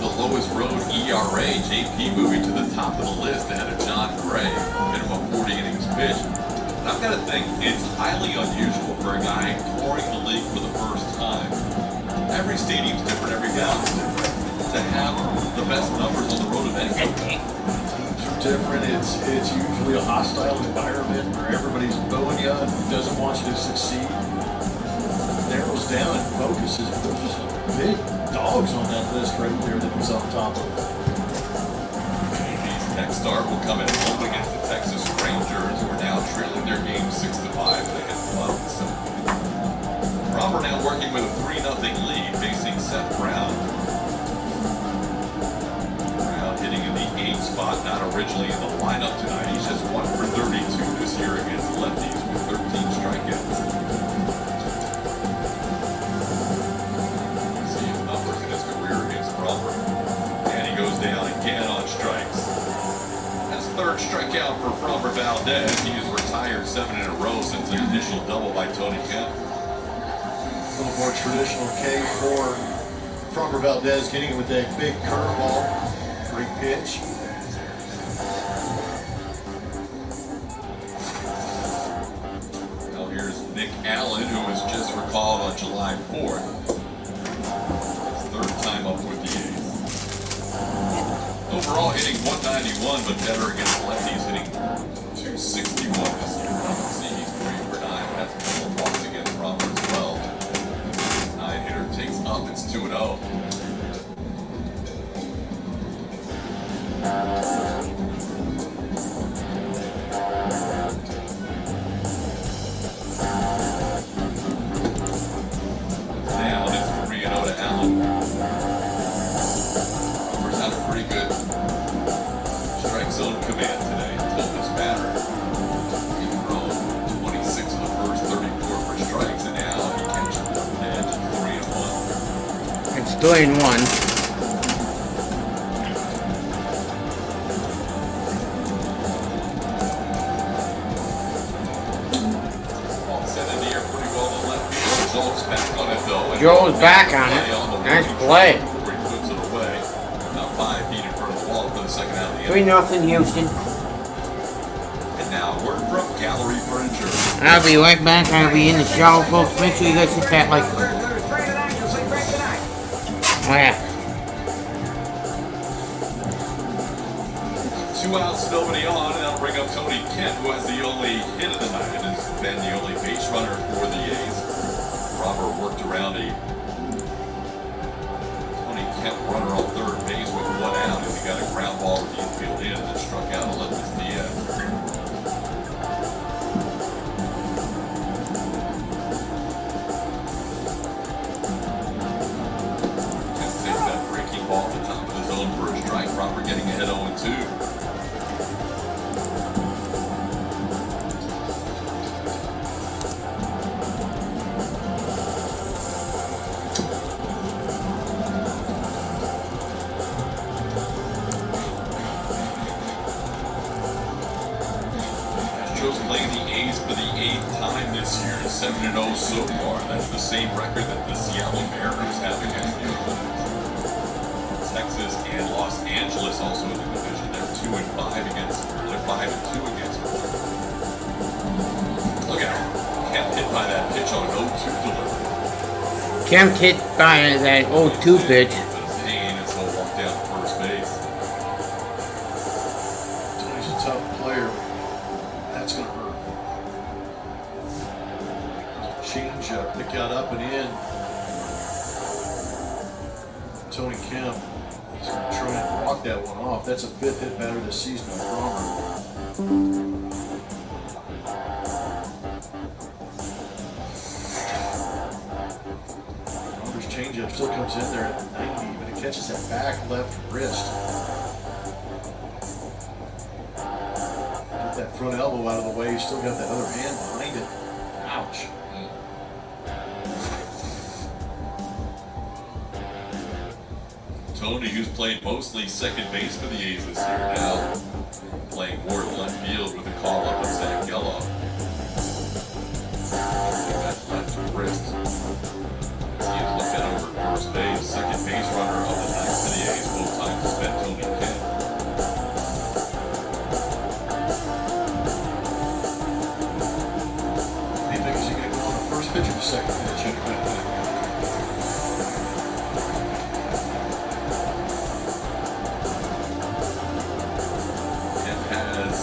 The lowest road ERA, JP moving to the top of the list ahead of John Gray, minimum 40 innings pitched. And I've got to think it's highly unusual for a guy touring the league for the first time. Every stadium's different, every guy's different. To have the best numbers on the road of any team. Teams are different. It's usually a hostile environment where everybody's booing you and doesn't want you to succeed. Narrows down and focuses. There's just big dogs on that list right there that was on top of it. JP's next start will come at home against the Texas Rangers, who are now trailing their game 6-5 against Bucks. Robert now working with a 3-0 lead, facing Seth Brown. Brown hitting in the 8th spot, not originally in the lineup tonight. He's just 1 for 32 this year against lefties with 13 strikeouts. See his numbers in his career against Robert. And he goes down again on strikes. That's 3rd strikeout for Framber Valdez. He has retired 7 in a row since the initial double by Tony Kemp. A little more traditional K for Framber Valdez, getting it with that big curveball. Great pitch. Now here's Nick Allen, who was just recalled on July 4th. His 3rd time up with the A's. Overall hitting 191, but better against lefties, hitting 261 this year. See, he's 3 for 9. That's a couple of walks against Robert as well. 9-hitter takes up, it's 2-0. Down, it's 3-0 to Allen. Robert's had a pretty good strike zone command today until this batter. He thrown 26 in the first, 34 for strikes, and now he catches the edge at 3-1. It's 3-1. Schultz back on it though. Joe's back on it. Nice play. Before he puts it away. Now 5 feet in front of the wall for the second out of the 3-0 Houston. And now word from Gallery Furniture. I'll be right back. I'll be in the shower, folks. Make sure you guys hit that like. Oh yeah. 2 outs, nobody on, and that'll bring up Tony Kent, who has the only hit of the night and has been the only base runner for the A's. Robert worked around a Tony Kent runner on third base with 1 out as he got a ground ball with the infield in and then struck out Olympus Diaz. Kent takes that breaking ball at the top of the zone for a strike. Robert getting ahead 0-2. Astros playing the A's for the 8th time this year, 7-0 so far. That's the same record that the Seattle Mariners have against the Oakland. Texas and Los Angeles also in the division. They're 2-5 against. They're 5-2 against. Look at him. Kemp hit by that pitch on an 0-2 delivery. Kemp hit by that 0-2 pitch. Pain as he'll walk down to first base. Tony's a tough player. That's going to hurt. Change up, pick out up and in. Tony Kemp is going to try and walk that one off. That's a 5th hit batter this season on Farmer. Farmer's changeup still comes in there at 90, but it catches that back left wrist. Get that front elbow out of the way. He's still got that other hand behind it. Ouch. Tony, who's played mostly second base for the A's this year, now playing more left field with a call up of Zach Geloff. That left wrist. As he is looked at over at first base, second base runner of the night for the A's, both times has been Tony Kemp. What do you think? Is he going to go on the first pitch or the second pitch? Kemp has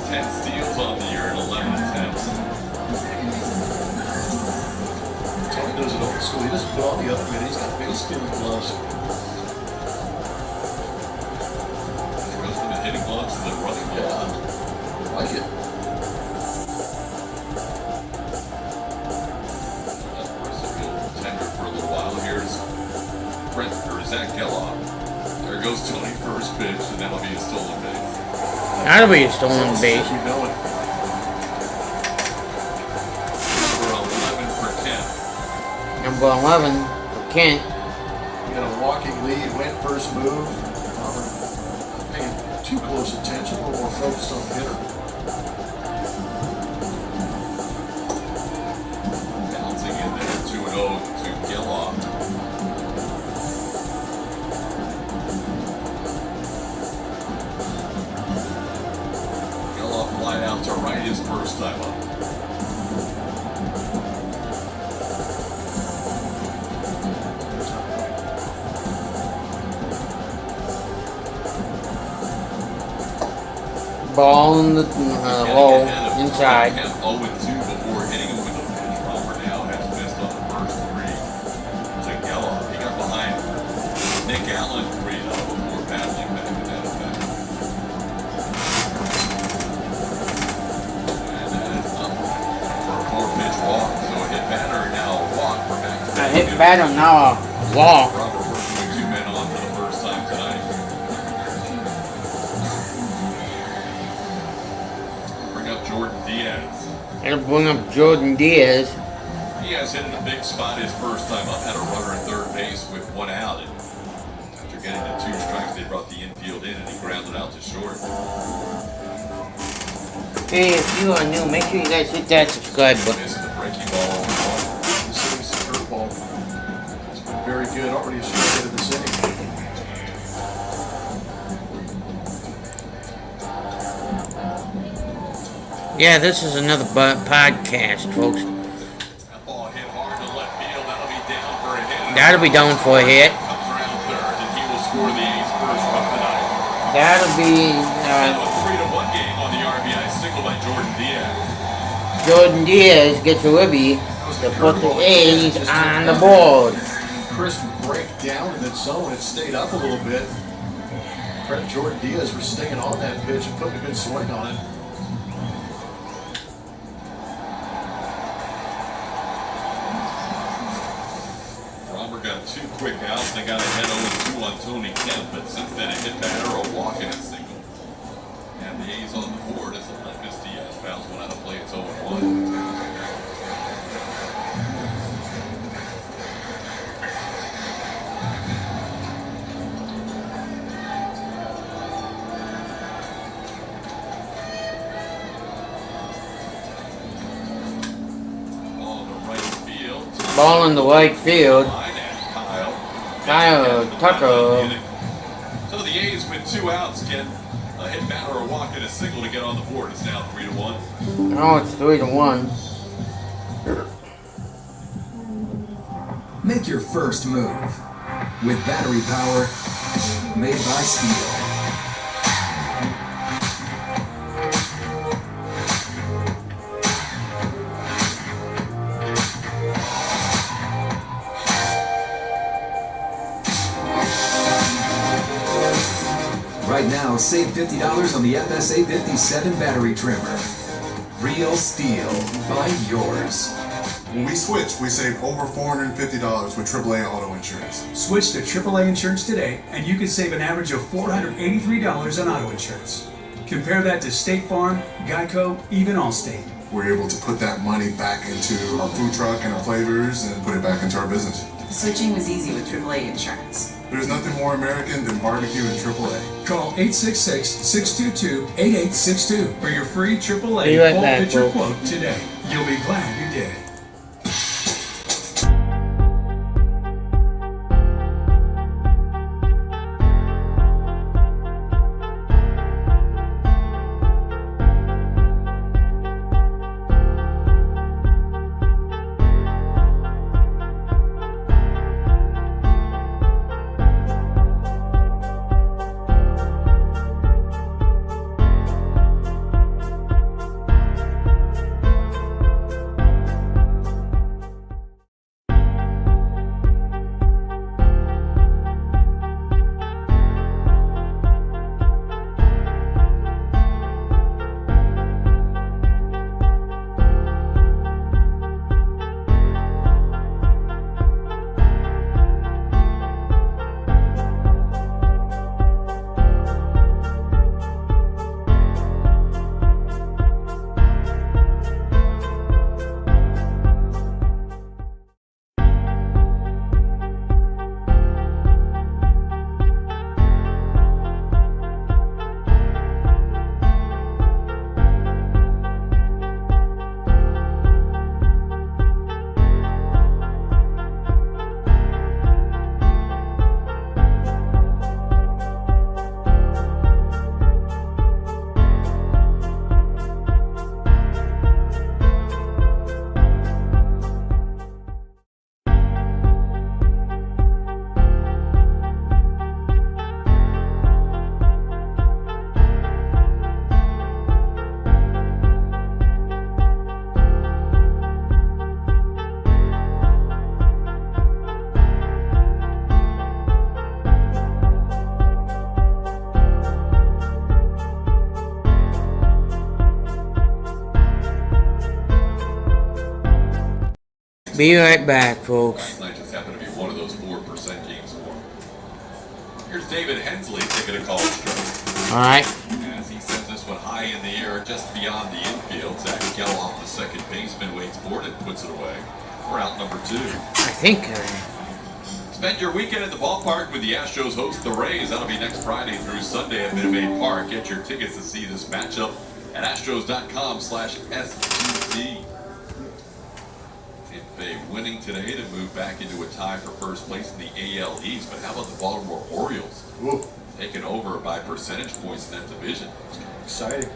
10 steals on the year and 11 attempts. Tony does it old school. He doesn't put on the other man. He's got base stealing gloves. Goes from the hitting gloves to the running gloves. Yeah, I like it. Tender for a little while. Here's Zach Geloff. There goes Tony first pitch, and that'll be a stolen base. That'll be a stolen base. You know it. Number 11 for Kent. Number 11 for Kent. We got a walking lead, went first move. Not paying too close attention, a little more focused on the hitter. Bouncing in there, 2-0 to Geloff. Geloff fly out to right his first time up. Ball in the hole inside. Kemp 0-2 before hitting him with a pitch. Robert now has missed on the first 3 to Geloff. He got behind Nick Allen 3 though before battling back to that effect. And that is up for a 4-pitch walk. So a hit batter now a walk for back-to-back. A hit batter now a walk. Robert working with 2 men on for the first time tonight. Bring up Jordan Diaz. It'll bring up Jordan Diaz. Diaz hit in a big spot his first time up, had a runner at third base with 1 out. And after getting the 2 strikes, they brought the infield in and he grounded out to short. Hey, if you are new, make sure you guys hit that subscribe button. This is the breaking ball on the ball. This good, already associated this inning. Yeah, this is another podcast, folks. That ball hit hard to left field. That'll be down for a hit. That'll be down for a hit. Comes around third, and he will score the A's first run of the night. That'll be Now a 3-1 game on the RBI single by Jordan Diaz. Jordan Diaz gets a ribby to put the A's on the board. Crisp break down in that zone. It stayed up a little bit. Credit Jordan Diaz for staying on that pitch and putting a good swing on it. Robert got 2 quick outs. They got ahead 0-2 on Tony Kemp, but since then a hit batter, a walk, and a single. And the A's on the board as Alexis Diaz fouls one out of play. It's 0-1. Ball in the right field. Kyle Tucker. So the A's with 2 outs get a hit batter, a walk, and a single to get on the board. It's now 3-1. Now it's 3-1. Make your first move with battery power made by Steel. Right now, save $50 on the FSA 57 battery trimmer. Real Steel. Buy yours. When we switch, we save over $450 with AAA auto insurance. Switch to AAA insurance today, and you can save an average of $483 on auto insurance. Compare that to State Farm, Geico, even Allstate. We're able to put that money back into our food truck and our flavors and put it back into our business. Switching was easy with AAA insurance. There's nothing more American than barbecue and AAA. Call 866-622-8862 for your free AAA Be right full back, picture folks. quote today. You'll be glad you did. Be right back, folks. Last night just happened to be one of those 4% games for him. Here's David Hensley taking a call strike. Alright. As he sends this one high in the air, just beyond the infield. Zach Geloff, the second baseman, waits for it and puts it away. We're out number 2. I think. Spend your weekend at the ballpark with the Astros host the Rays. That'll be next Friday through Sunday at Minute Maid Park. Get your tickets to see this matchup at astros.com/SGC. Bay winning today to move back into a tie for first place in the AL East. But how about the Baltimore Orioles? Ooh. Taken over by percentage points in that division. Exciting.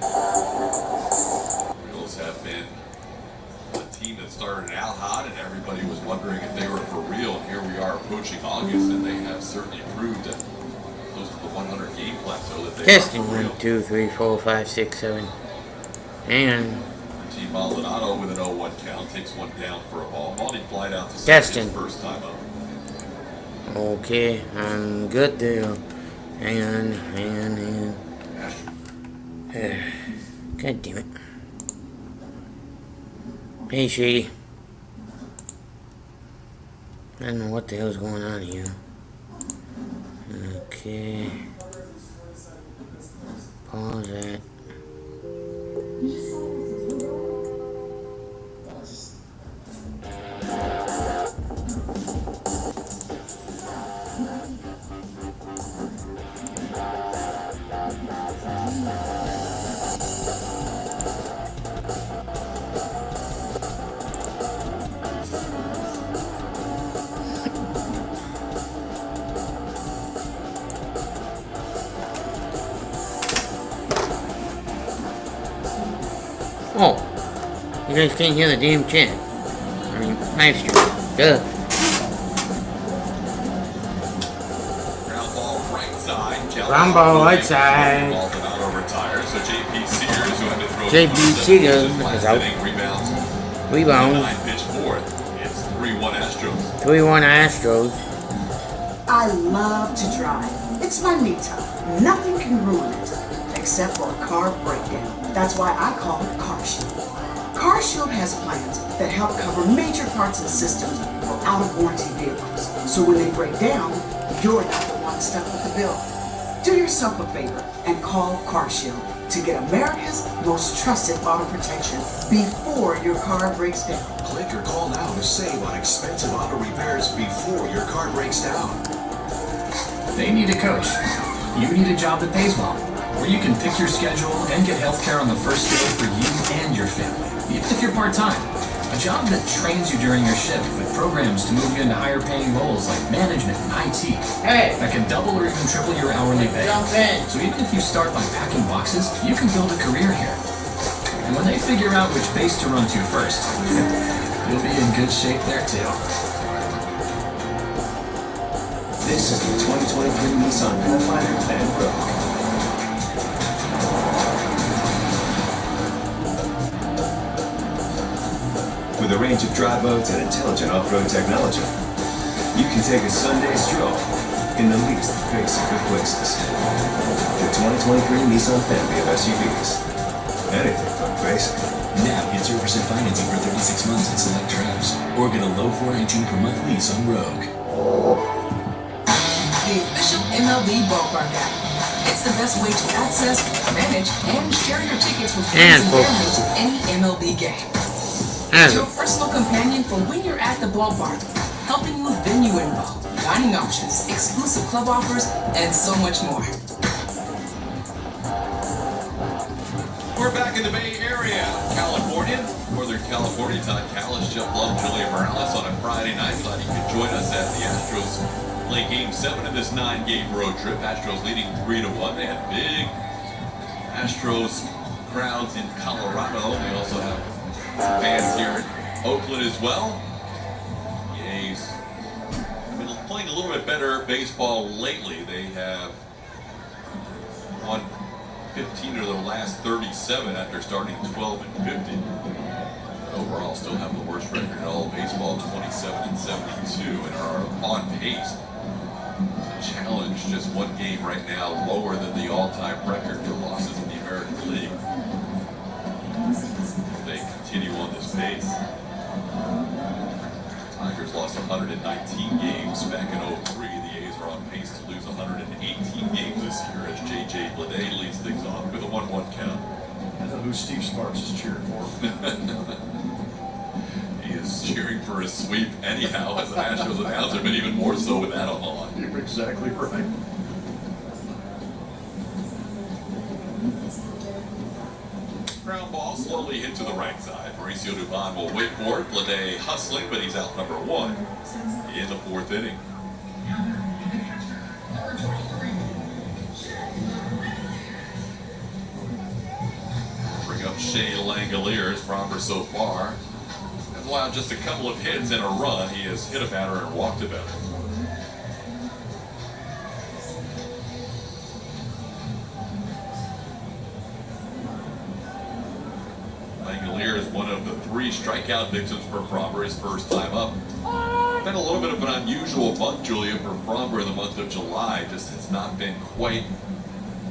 Orioles have been a team that started out hot and everybody was wondering if they were for real. And here we are approaching August and they have certainly proved that close to the 100 game plateau that they Testing are for real. 1, 2, 3, 4, 5, 6, 7. And Team Maldonado with an 0-1 count takes one down for a ball. Maldi flied out to Testing. his first time up. okay, I'm good there. Hang on. God damn it. Hey, Shady. I don't know what the hell's going on here. Okay. Pause that. Oh, you guys can't hear the damn chat. I mean, live stream. Duh. Ground ball right side. Ground ball right side. Maldonado retires. So JP Sears, who had to throw JP Sears is out. Rebounds. Rebounds. 9-pitch fourth. It's 3-1 Astros. 3-1 Astros. I love to drive. It's my me time. Nothing can ruin it, except for a car breakdown. That's why I call it CarShield. CarShield has plans that help cover major parts and systems for out-of-warranty vehicles. So when they break down, you're not the one stuck with the bill. Do yourself a favor and call CarShield to get America's most trusted auto protection before your car breaks down. Click or call now to save on expensive auto repairs before your car breaks down. They need a coach. You need a job that pays well, where you can pick your schedule and get health care on the first day for you and your family, even if you're part-time. A job that trains you during your shift with programs to move you into higher paying roles like management and IT. Hey. That can double or even triple your hourly pay. So even if you start by packing boxes, you can build a career here. And when they figure out which base to run to first, you'll be in good shape there too. This is the 2023 Nissan Pathfinder and Rogue. With a range of drive modes and intelligent off-road technology, you can take a Sunday stroll in the least basic of places. The 2023 Nissan family of SUVs. Anything but basic. Now get 0% financing for 36 months on select trams, or get a low $419 per month lease on Rogue. The official MLB ballpark app. It's the best way to access, manage, and share your tickets with friends and family to any MLB game. It's your personal companion for when you're at the ballpark, helping you with venue info, dining options, exclusive club offers, and so much more. We're back in the Bay Area, California. Northern California, Todd Callis, Jeff Love, Julia Morales on a Friday night. Glad you could join us as the Astros play Game 7 of this 9-game road trip. Astros leading 3-1. They had big Astros crowds in Colorado. We also have fans here in Oakland as well. The A's have been playing a little bit better baseball lately. They have won 15 of their last 37 after starting 12 and 50. Overall, still have the worst record in all of baseball, 27 and 72, and are on pace to challenge just one game right now lower than the all-time record for losses in the American League. They continue on this pace. Tigers lost 119 games back in 03. The A's are on pace to lose 118 games this year as J.J. Bleday leads things off with a 1-1 count. I know who Steve Sparks is cheering for. He is cheering for a sweep anyhow as an Astros announcer, but even more so with that on the line. You're exactly right. ground ball slowly hit to the right side. Mauricio Dubon will wait for it. Blade hustling, but he's out number 1 in the 4th inning. Bring up Shea Langoliers. Fromber so far has allowed just a couple of hits and a run. He has hit a batter and walked a batter. Langolier is one of the 3 strikeout victims for Fromber his first time up. Been a little bit of an unusual month, Julia, for Fromber in the month of July. Just has not been quite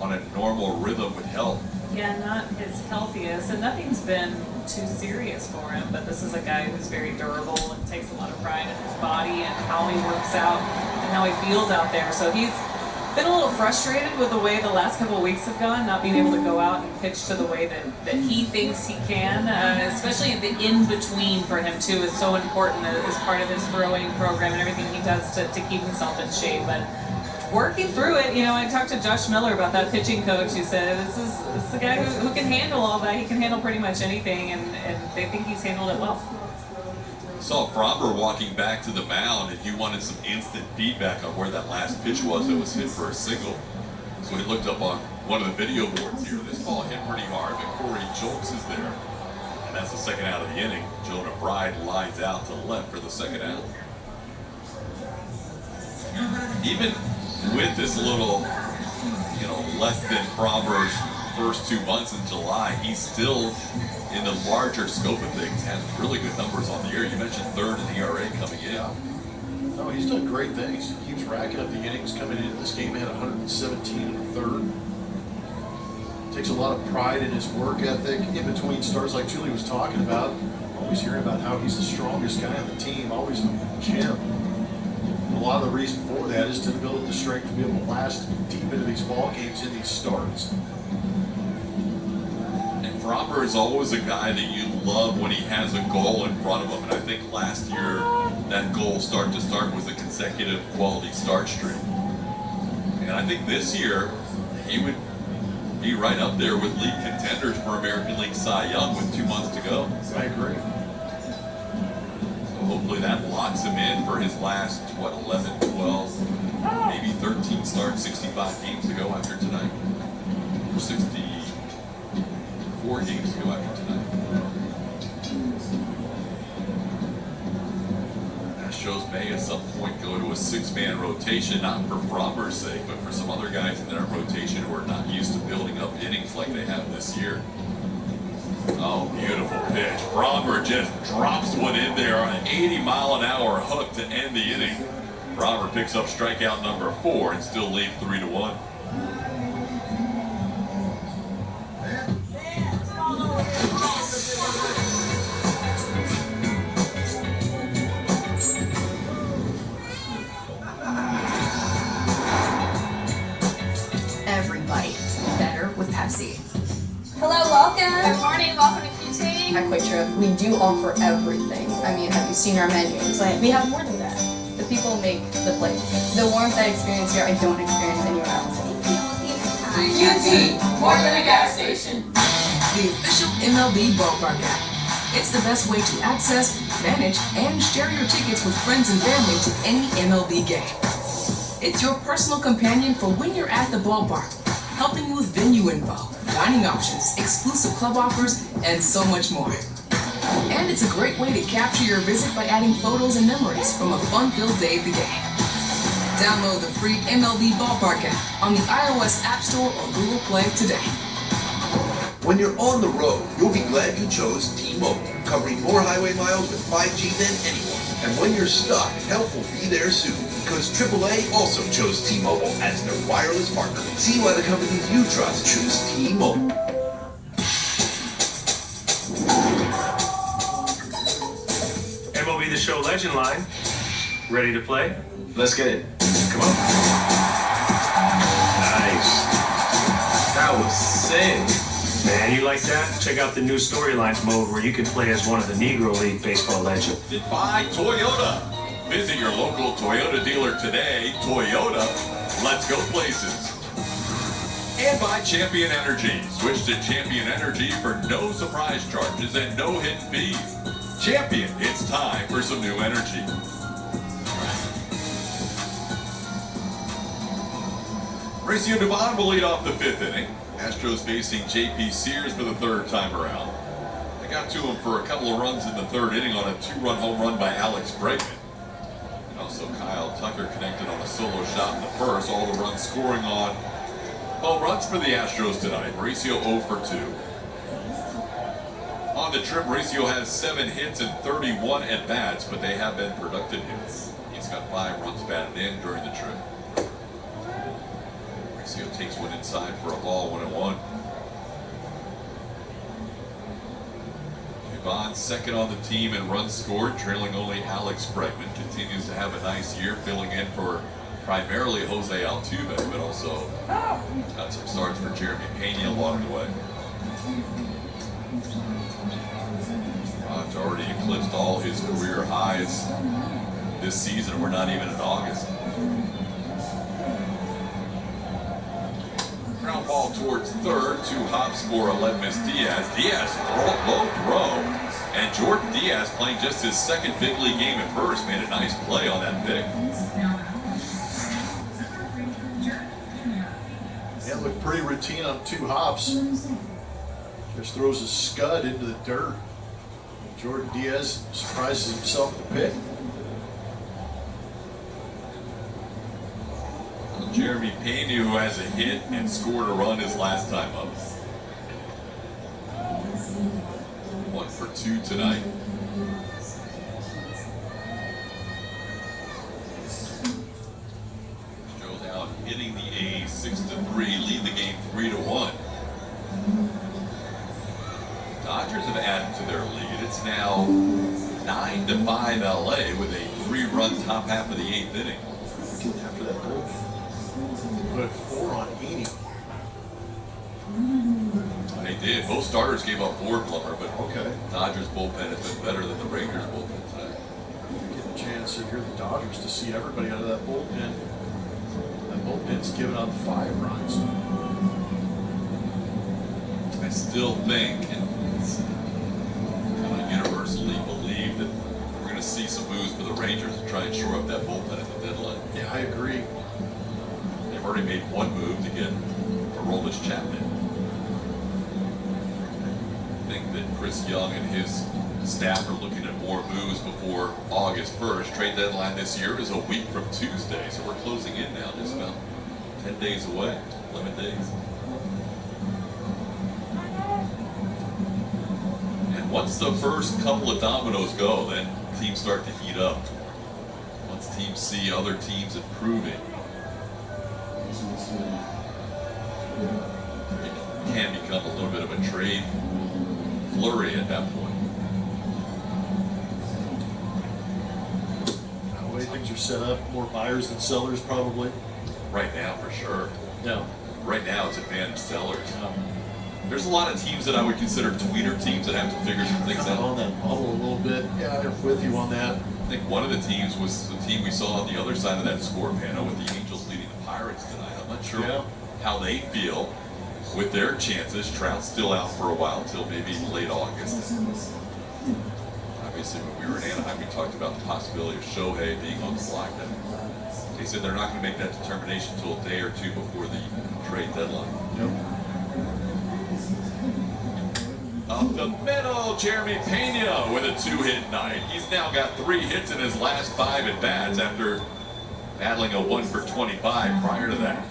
on a normal rhythm with health. Yeah, not his healthiest, and nothing's been too serious for him, but this is a guy who's very durable and takes a lot of pride in his body and how he works out and how he feels out there. So he's been a little frustrated with the way the last couple of weeks have gone, not being able to go out and pitch to the way that he thinks he can, especially the in-between for him too is so important as part of his throwing program and everything he does to keep himself in shape. But working through it, you know, I talked to Josh Miller about that pitching coach who said this is the guy who can handle all that. He can handle pretty much anything, and they think he's handled it well. Saw Fromber walking back to the mound, and he wanted some instant feedback on where that last pitch was that was hit for a single. So he looked up on one of the video boards here. This ball hit pretty hard, but Corey Julks is there. And that's the second out of the inning. Jonah Bride lines out to left for the second out. Even with this little, less than Fromber's first 2 months in July, he's still in the larger scope of things, has really good numbers on the year. You mentioned 3rd in ERA coming in. No, he's done great things. He keeps racking up the innings coming into this game. He had 117 in the 3rd. Takes a lot of pride in his work ethic in between starts, like Julie was talking about. Always hearing about how he's the strongest guy on the team, always in the gym. A lot of the reason for that is to build the strength to be able to last deep into these ball games in these starts. Fromber is always a guy that you love when he has a goal in front of him, and I think last year that goal start to start was a consecutive quality start streak. And I think this year he would be right up there with league contenders for American League Cy Young with 2 months to go. I agree. So hopefully that locks him in for his last, 11, 12, maybe 13 starts, 65 games to go after tonight. Or 64 games to go after tonight. Astros may at some point go to a 6-man rotation, not for Fromber's sake, but for some other guys in their rotation who are not used to building up innings like they have this year. Oh, beautiful pitch. Fromber just drops one in there on an 80-mile-an-hour hook to end the inning. Fromber picks up strikeout number 4 and still lead 3-1. Everybody better with Pepsi. Hello, welcome. Good morning, welcome to QT. At Quick Trip, we do offer everything. I mean, have you seen our menus? Like, we have more than that. The people make the place. The warmth I experience here, I don't experience anywhere else. QT, more than a gas station. The official MLB ballpark app. It's the best way to access, manage, and share your tickets with friends and family to any MLB game. It's your personal companion for when you're at the ballpark, helping you with venue info, dining options, exclusive club offers, and so much more. And it's a great way to capture your visit by adding photos and memories from a fun-filled day at the game. Download the free MLB Ballpark app on the iOS App Store or Google Play today. When you're on the road, you'll be glad you chose T-Mobile, covering more highway miles with 5G than anyone. And when you're stuck, help will be there soon, because AAA also chose T-Mobile as their wireless partner. See why the companies you trust choose T-Mobile. MLB The Show Legend Line. Ready to play? Let's get it. Come on. Nice. That was sick. Man, you like that? Check out the new Storylines mode where you can play as one of the Negro League baseball legends. By Toyota. Visit your local Toyota dealer today. Toyota, let's go places. And by Champion Energy. Switch to Champion Energy for no surprise charges and no hidden fees. Champion, it's time for some new energy. Mauricio Dubon will lead off the 5th inning. Astros facing J.P. Sears for the 3rd time around. They got to him for a couple of runs in the 3rd inning on a 2-run home run by Alex Bregman. And also Kyle Tucker connected on a solo shot in the 1st. All the runs scoring on home runs for the Astros tonight. Mauricio 0 for 2. On the trip, Mauricio has 7 hits and 31 at-bats, but they have been productive hits. He's got 5 runs batted in during the trip. Mauricio takes one inside for a ball, 1-1. Dubon second on the team in runs scored, trailing only Alex Bregman. Continues to have a nice year, filling in for primarily Jose Altuve, but also got some starts for Jeremy Pena along the way. It's already eclipsed all his career highs this season. We're not even in August. Ground ball towards 3rd, 2 hops for Aledmus Diaz. Diaz, low throw. And Jordan Diaz, playing just his 2nd big league game at first, made a nice play on that pick. Yeah, looked pretty routine on 2 hops. Just throws a scud into the dirt. Jordan Diaz surprises himself with the pick. Jeremy Pena, who has a hit and scored a run his last time up. 1 for 2 tonight. Astros out hitting the A's 6-3, lead the game 3-1. Dodgers have added to their lead. It's now 9-5 LA with a 3-run top half of the 8th inning. After that goal, put 4 on Heaney. They did. Both starters gave up 4, Plummer, but okay. Dodgers bullpen has been better than the Rangers bullpen today. Get a chance if you're the Dodgers to see everybody out of that bullpen. That bullpen's given up 5 runs. I still think, and it's kind of universally believed, that we're going to see some moves for the Rangers to try and shore up that bullpen at the deadline. Yeah, I agree. They've already made 1 move to get Aroldis Chapman. I think that Chris Young and his staff are looking at more moves before August 1st. Trade deadline this year is a week from Tuesday, so we're closing in now, just about 10 days away, 11 days. Once the first couple of dominoes go, then teams start to heat up. Once teams see other teams improving, it can become a little bit of a trade flurry at that point. The way things are set up, more buyers than sellers probably. Right now, for sure. No. Right now, it's advantage sellers. There's a lot of teams that I would consider tweeter teams that have to figure some things out. On that bubble a little bit. Yeah, I'm with you on that. I think one of the teams was the team we saw on the other side of that score panel with the Angels leading the Pirates tonight. I'm not sure how they feel with their chances. Trout's still out for a while, till maybe late August. Obviously, when we were in Anaheim, we talked about the possibility of Shohei being on the block. They said they're not going to make that determination until a day or 2 before the trade deadline. Yep. Up the middle, Jeremy Pena with a 2-hit night. He's now got 3 hits in his last 5 at-bats after battling a 1 for 25 prior to that.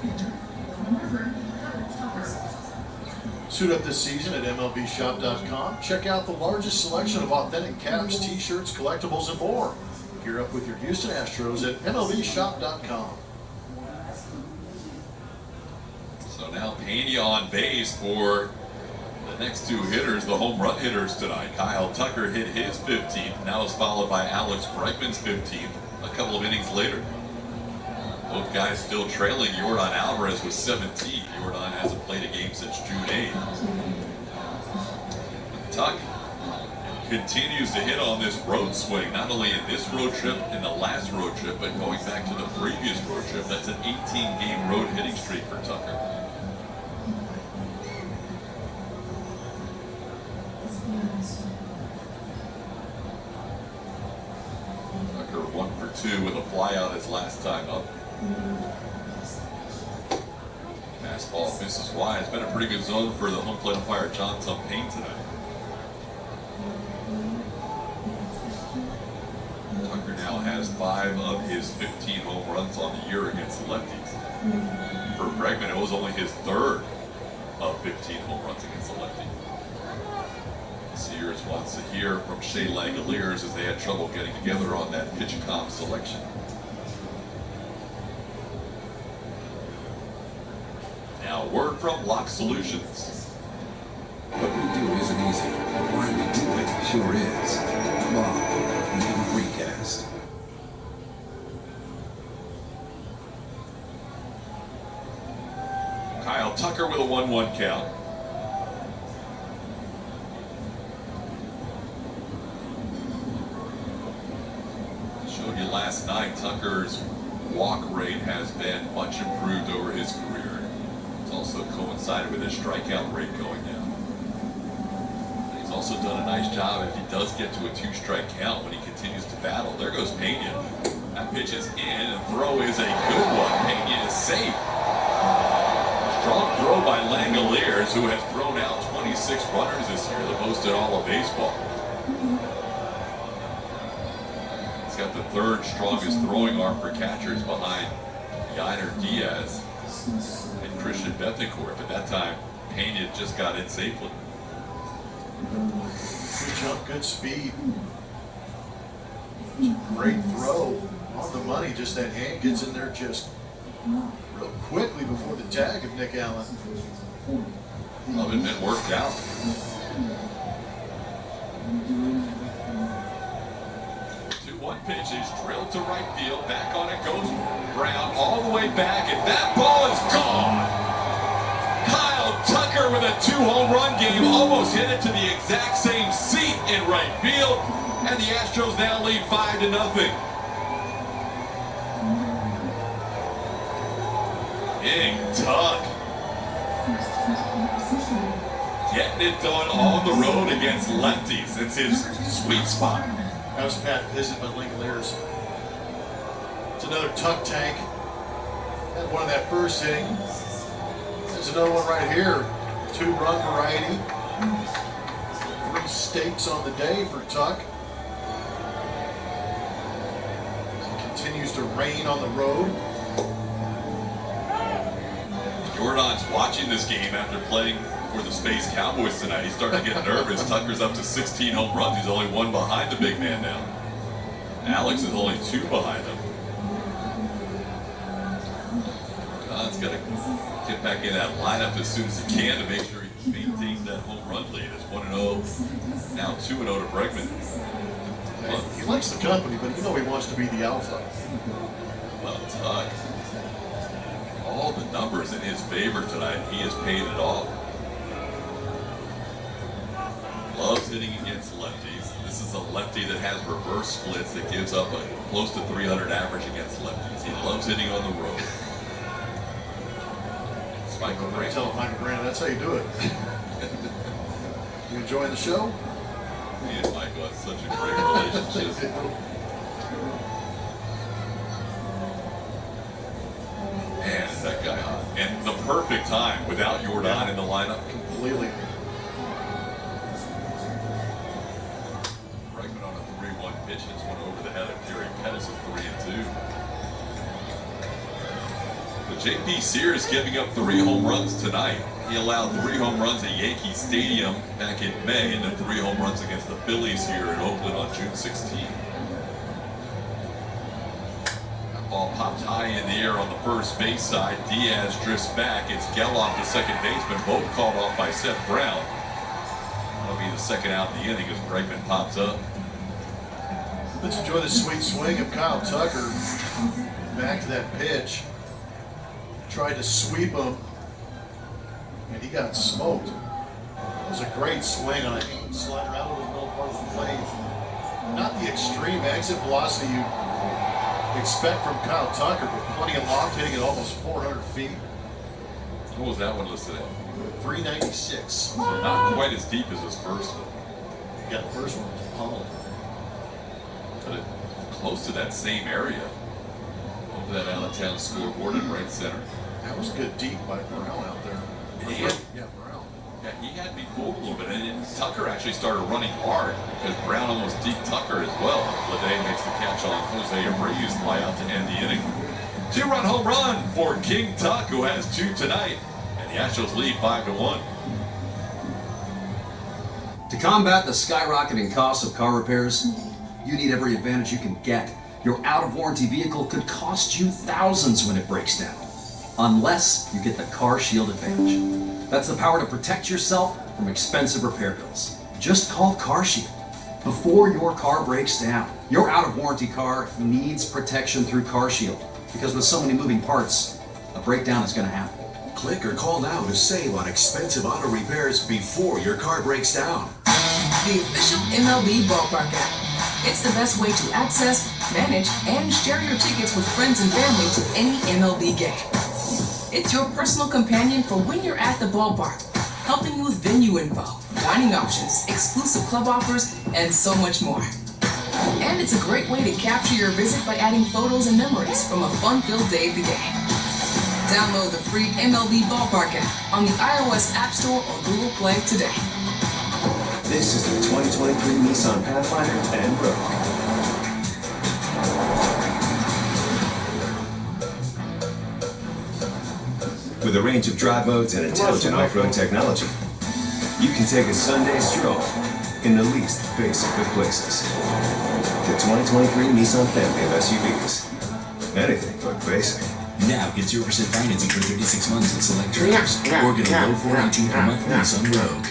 Suit up this season at MLBshop.com. Check out the largest selection of authentic caps, t-shirts, collectibles, and more. Gear up with your Houston Astros at MLBshop.com. So now Pena on base for the next 2 hitters, the home run hitters tonight. Kyle Tucker hit his 15th. Now is followed by Alex Bregman's 15th a couple of innings later. Both guys still trailing. Yordan Alvarez with 17. Yordan hasn't played a game since June 8th. Tuck continues to hit on this road swing, not only in this road trip, in the last road trip, but going back to the previous road trip. That's an 18-game road hitting streak for Tucker. Tucker 1 for 2 with a flyout his last time up. Fastball misses wide. It's been a pretty good zone for the home plate umpire John Payne tonight. Tucker now has 5 of his 15 home runs on the year against the lefties. For Bregman, it was only his 3rd of 15 home runs against the lefty. Sears wants to hear from Shea Langoliers as they had trouble getting together on that pitch comp selection. Now, word from Lock Solutions. What we do isn't easy, but why we do it sure is. Bob, the Recast. Kyle Tucker with a 1-1 count. Showed you last night, Tucker's walk rate has been much improved over his career. It's also coincided with his strikeout rate going down. He's also done a nice job if he does get to a 2-strike count when he continues to battle. There goes Pena. That pitch is in, and throw is a good one. Pena is safe. Strong throw by Langoliers, who has thrown out 26 runners this year, the most in all of baseball. He's got the 3rd strongest throwing arm for catchers behind Yainer Diaz and Christian Bethencourt. But that time, Pena just got in safely. Good jump, good speed. Great throw on the money. Just that hand gets in there just real quickly before the tag of Nick Allen. Love it, been worked out. 2-1 pitch is drilled to right field. Back on it goes Brown all the way back, and that ball is gone. Kyle Tucker with a 2-home run game, almost hit it to the exact same seat in right field, and the Astros now lead 5-0. Big Tuck. Getting it done on the road against lefties. It's his sweet spot. That was a bad visit by Langoliers. It's another Tuck tank. Had one in that first inning. There's another one right here. 2-run variety. 3 stakes on the day for Tuck. He continues to rain on the road. Jordan's watching this game after playing for the Space Cowboys tonight. He's starting to get nervous. Tucker's up to 16 home runs. He's only 1 behind the big man now. Alex is only 2 behind him. Jordan's got to get back in that lineup as soon as he can to make sure he maintains that home run lead. It's 1-0, now 2-0 to Bregman. He likes the company, but you know he wants to be the alpha. Well, Tuck. All the numbers in his favor tonight. He has paid it off. Loves hitting against lefties. This is a lefty that has reverse splits that gives up a close to 300 average against lefties. He loves hitting on the road. It's Michael Brand. Tell Michael Brand that's how you do it. You enjoying the show? Me and Michael have such a great relationship. Man, is that guy hot. And the perfect time without Jordan in the lineup. Completely. Bregman on a 3-1 pitch hits one over the head of Gary Pettis at 3-2. But J.P. Sears giving up 3 home runs tonight. He allowed 3 home runs at Yankee Stadium back in May, and then 3 home runs against the Phillies here in Oakland on June 16th. Ball popped high in the air on the first base side. Diaz drifts back. It's Geloff, the second baseman, both called off by Seth Brown. That'll be the second out of the inning as Bregman pops up. Let's enjoy the sweet swing of Kyle Tucker. Back to that pitch. Tried to sweep him, and he got smoked. It was a great swing on a slider out of the middle part of the plate. Not the extreme exit velocity you expect from Kyle Tucker, but plenty of loft, hitting it almost 400 feet. What was that one listed at? 396. So not quite as deep as his first one. Yeah, the first one was pummeled. But it close to that same area. Over that out-of-town scoreboard in right center. That was good deep by Brown out there. Yeah, he had me fooled a little bit, and Tucker actually started running hard because Brown almost deked Tucker as well. Lede makes the catch on Jose Abreu's flyout to end the inning. 2-run home run for King Tuck, who has 2 tonight, and the Astros lead 5-1. To combat the skyrocketing costs of car repairs, you need every advantage you can get. Your out-of-warranty vehicle could cost you thousands when it breaks down, unless you get the Car Shield Advantage. That's the power to protect yourself from expensive repair bills. Just call Car Shield before your car breaks down. Your out-of-warranty car needs protection through Car Shield, because with so many moving parts, a breakdown is going to happen. Click or call now to save on expensive auto repairs before your car breaks down. The official MLB Ballpark app. It's the best way to access, manage, and share your tickets with friends and family to any MLB game. It's your personal companion for when you're at the ballpark, helping you with venue info, dining options, exclusive club offers, and so much more. And it's a great way to capture your visit by adding photos and memories from a fun-filled day at the game. Download the free MLB Ballpark app on the iOS App Store or Google Play today. This is the 2023 Nissan Pathfinder and Rogue. With a range of drive modes and intelligent off-road technology, you can take a Sunday stroll in the least basic of places. The 2023 Nissan family of SUVs. Anything but basic. Now get 0% financing for 36 months in select trips, or get a low 418 per month Nissan Rogue.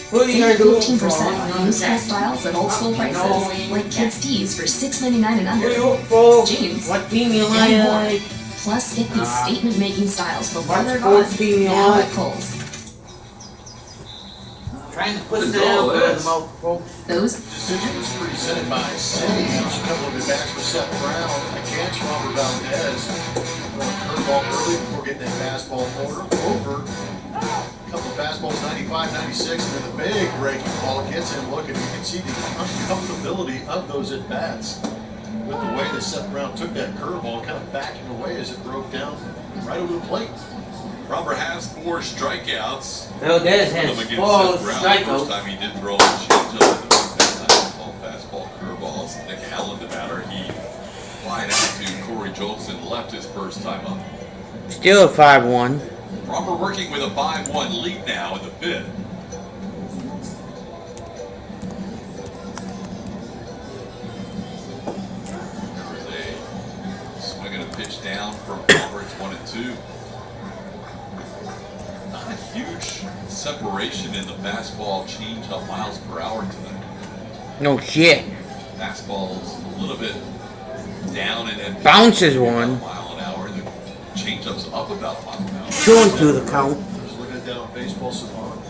Save 15% on new school styles at old school prices, like kids' tees for $6.99 and under, jeans, and more. Plus, get these statement-making styles before they're gone. Now at Kohl's. Trying to push it out for the mouth, folks. Those Decision was presented by City. A couple of at-bats for Seth Brown. A catch, Robert Valdez. Throwing curveball early before getting that fastball over. A couple of fastballs, 95, 96, and then the big breaking ball gets him looking. You can see the uncomfortability of those at-bats. With the way that Seth Brown took that curveball, kind of backing away as it broke down right over the plate. Robert has 4 strikeouts. Valdez has 4 strikeouts. The strikeouts. first time he did throw a changeup, and the next time all fastball curveballs. Nick Allen, the batter, he flied out to Corey Jolson, left his first time up. Still a 5-1. Robert working with a 5-1 lead now in the 5th. There's a swing and a pitch down from Roberts, 1-2. Not a huge separation in the fastball changeup miles per hour tonight. No shit. Fastball's a little bit down and then Bounces one. a mile an hour. The changeup's up about a mile an hour. Going through the count. Just looking at that on Baseball Savant.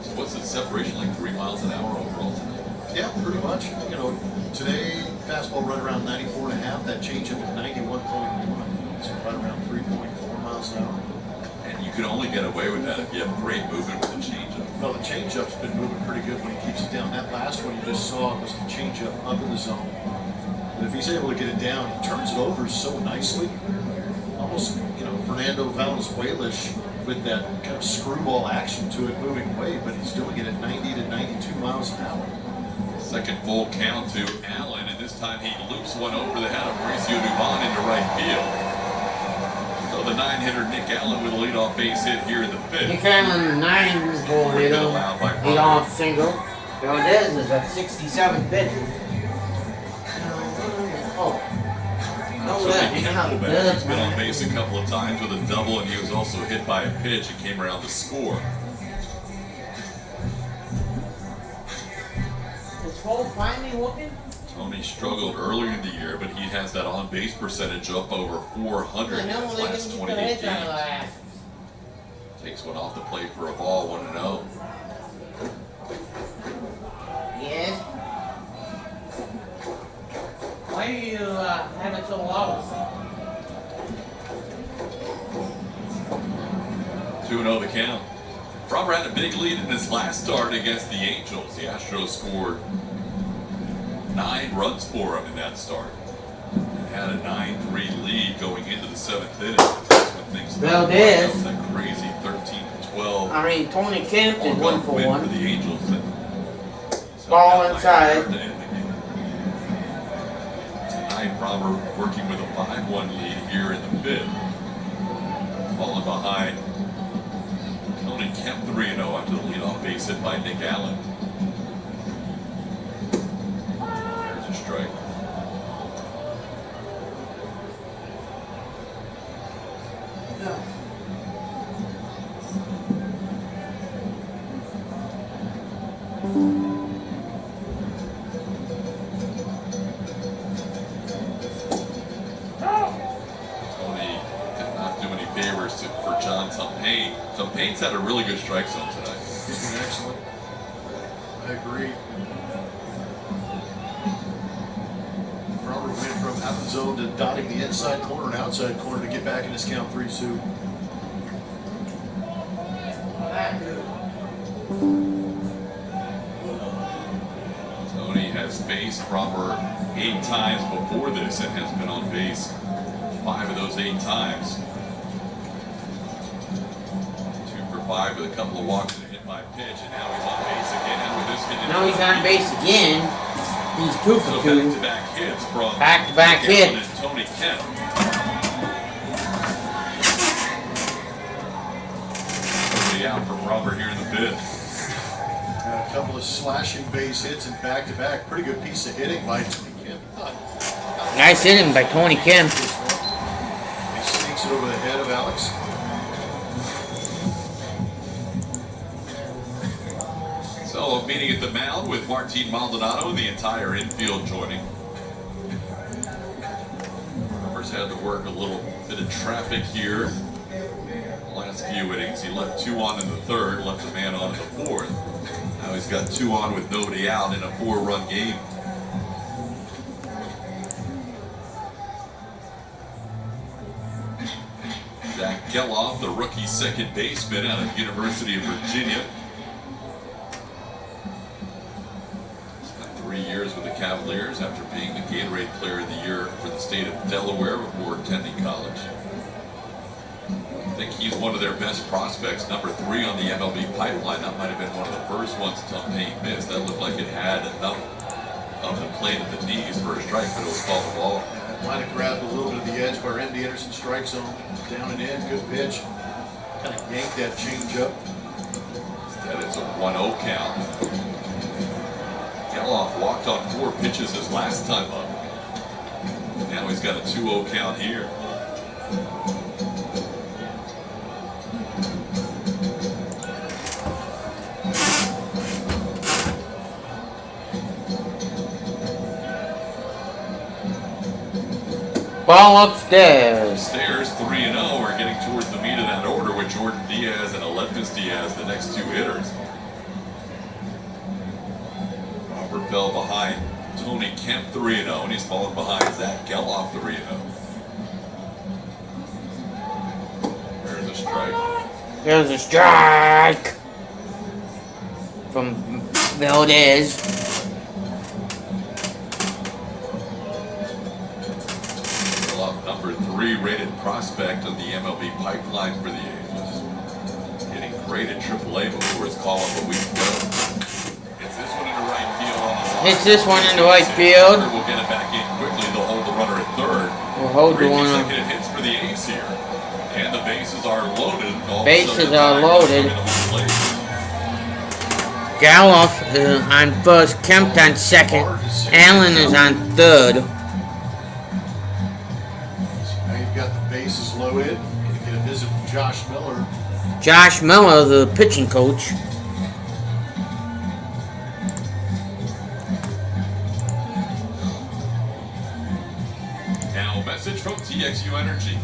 So what's the separation, like 3 miles an hour overall tonight? Yeah, pretty much. You know, today fastball run around 94.5. That changeup at 91.1. So right around 3.4 miles an hour. And you can only get away with that if you have great movement with the changeup. Well, the changeup's been moving pretty good when he keeps it down. That last one you just saw was the changeup up in the zone. But if he's able to get it down, he turns it over so nicely. Almost, you know, Fernando Valenzuela-ish with that kind of screwball action to it moving away, but he's doing it at 90 to 92 miles an hour. Second full count to Allen, and this time he loops one over the head of Mauricio Dubon into right field. So the 9-hitter Nick Allen with a leadoff base hit here in the 5th. Nick Allen, 9-ball hitter. Leadoff single. Valdez is at 67 pitches. Oh. So Nick Allen's been on base a couple of times with a double, and he was also hit by a pitch and came around to score. Is Cole finally working? Tony struggled earlier in the year, but he has that on-base percentage up over 400 in his last 28 games. Takes one off the plate for a ball, 1-0. Yes. Why do you have it so low? 2-0 the count. Framber had a big lead in his last start against the Angels. The Astros scored 9 runs for him in that start. Had a 9-3 lead going into the 7th inning. That's when things Well, started. it That was is. that crazy 13-12. I mean, Tony Kemp did walk-off 1 for win 1. for the Angels. Ball inside. Tonight, Framber working with a 5-1 lead here in the 5th. Falling behind Tony Kemp 3-0 after the leadoff base hit by Nick Allen. There's a strike. Tony did not do any favors for John Tumpain. Tumpain's had a really good strike zone tonight. He's been excellent. I agree. Framber went from out the zone to dotting the inside corner and outside corner to get back in his count 3-2. Tony has faced Framber 8 times before this and has been on base 5 of those 8 times. 2 for 5 with a couple of walks and a hit by pitch, and now he's on base again. And with this hit, Now he's on base again. He's 2 for 2. Back-to-back hits from Back-to-back Nick Allen hits. and Tony Kemp. Tony out for Framber here in the 5th. A couple of slashing base hits and back-to-back. Pretty good piece of hitting by Tony Kemp. Nice hitting by Tony Kemp. He sneaks it over the head of Alex. So, a meeting at the mound with Martin Maldonado and the entire infield joining. Framber's had to work a little bit of traffic here. Last few innings, he left 2 on in the 3rd, left a man on in the 4th. Now he's got 2 on with nobody out in a 4-run game. Zach Geloff, the rookie second baseman out of the University of Virginia. Spent 3 years with the Cavaliers after being the Gatorade Player of the Year for the state of Delaware before attending college. I think he's one of their best prospects, number 3 on the MLB pipeline. That might have been one of the first ones Tumpain missed. That looked like it had enough of the plate at the knees for a strike, but it was called a ball. Might have grabbed a little bit of the edge of our Andy Anderson strike zone. Down and in, good pitch. Kind of yanked that change up. That is a 1-0 count. Geloff walked on 4 pitches his last time up. Now he's got a 2-0 count here. Ball upstairs. Stairs 3-0. We're getting towards the meat of that order with Jordan Diaz and Aledmus Diaz, the next 2 hitters. Framber fell behind Tony Kemp 3-0, and he's fallen behind Zach Geloff 3-0. There's a strike. There's a strike from Valdez. Geloff, number 3 rated prospect on the MLB pipeline for the A's. Getting great at AAA before his call up a week ago. It's this one in the right field. Hits this one in the right field. We'll get it back in quickly. They'll hold the runner at 3rd. We'll hold the 3 one. consecutive hits for the A's here. And the bases are loaded. Bases are loaded. Geloff on first, Kemp on second, Allen is on third. Now you've got the bases loaded. Gonna get a visit from Josh Miller. Josh Miller, the pitching coach. Now, a message from TXU Energy.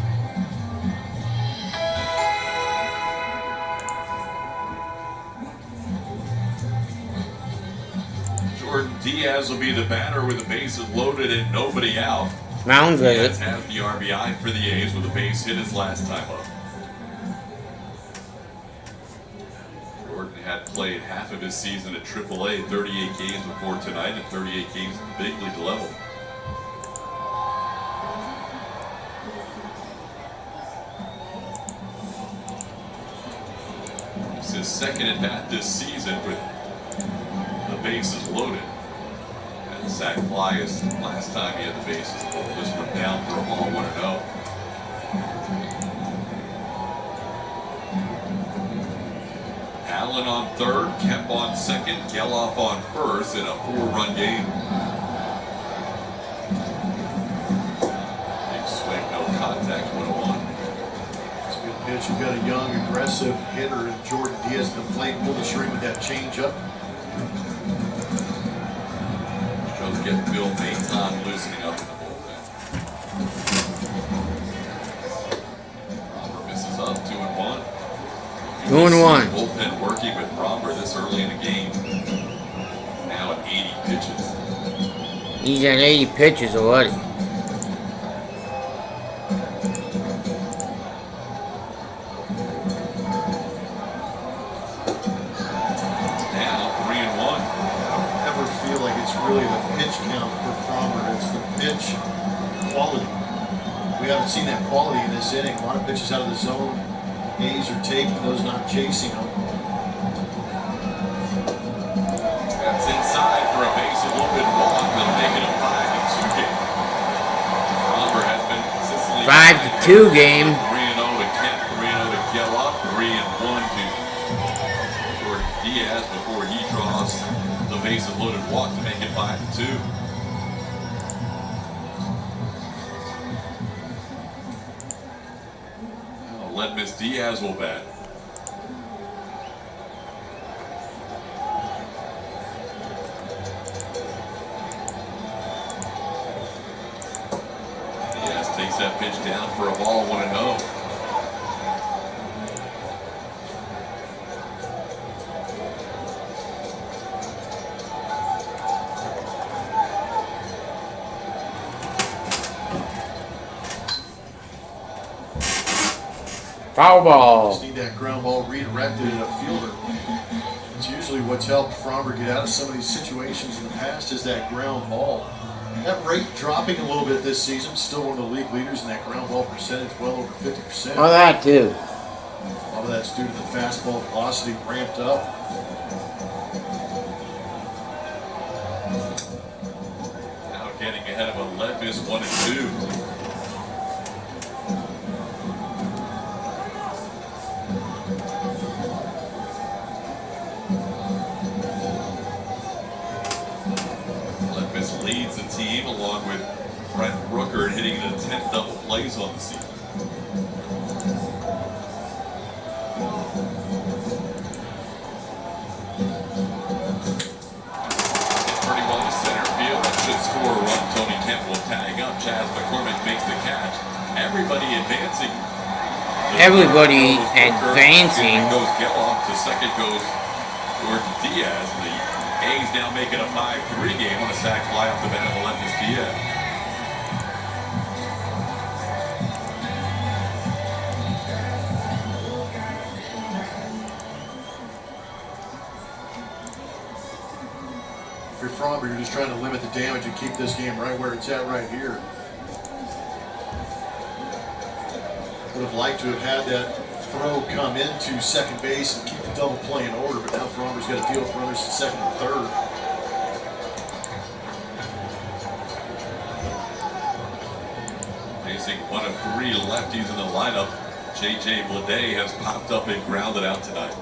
Jordan Diaz will be the batter with the bases loaded and nobody out. Mound visit. Diaz has the RBI for the A's with a base hit his last time up. played half of his season at AAA, 38 games before tonight, and 38 games at the big league level. It's his second at bat this season with the bases loaded. And the sac fly is last time he had the bases full. This one down for a ball, 1-0. Allen on third, Kemp on second, Geloff on first in a 4-run game. Big swing, no contact, 1-1. It's a good pitch. You've got a young, aggressive hitter in Jordan Diaz that played Willie String with that changeup. Shows get Bill Maton loosening up in the bullpen. Robert misses up, 2-1. 2-1. Bullpen working with Robert this early in the game. Now at 80 pitches. He's at 80 pitches already. Now 3-1. I don't ever feel like it's really the pitch count for Frommer. It's the pitch quality. We haven't seen that quality in this inning. A lot of pitches out of the zone. A's are taking those, not chasing them. That's inside for a base, a little bit long. They'll make it a 5-2 game. Frommer has been consistently 5-2 game. 3-0 to Kemp, 3-0 to Geloff, 3-1 to Jordan Diaz before he draws the bases loaded walk to make it 5-2. Let Miss Diaz will bat. Diaz takes that pitch down for a ball, 1-0. Foul ball. Just need that ground ball redirected at a fielder. It's usually what's helped Frommer get out of some of these situations in the past is that ground ball. That rate dropping a little bit this season, still one of the league leaders in that ground ball percentage, well over 50%. Oh, that too. A lot of that's due to the fastball velocity ramped up. Now getting ahead of a Levis, 1-2. Leads the team along with Brent Rooker hitting the 10th double plays on the season. Pretty well to center field. That should score a run. Tony Kemp will tag up. Chaz McCormick makes the catch. Everybody advancing. Everybody advancing. Goes Geloff. To second goes Jordan Diaz. The A's now making a 5-3 game on a sac fly off the bat of Melendez Diaz. If you're Frommer, you're just trying to limit the damage and keep this game right where it's at right here. Would have liked to have had that throw come into second base and keep the double play in order, but now Frommer's got to deal with runners at second and third. Facing one of 3 lefties in the lineup, J.J. Bleday has popped up and grounded out tonight.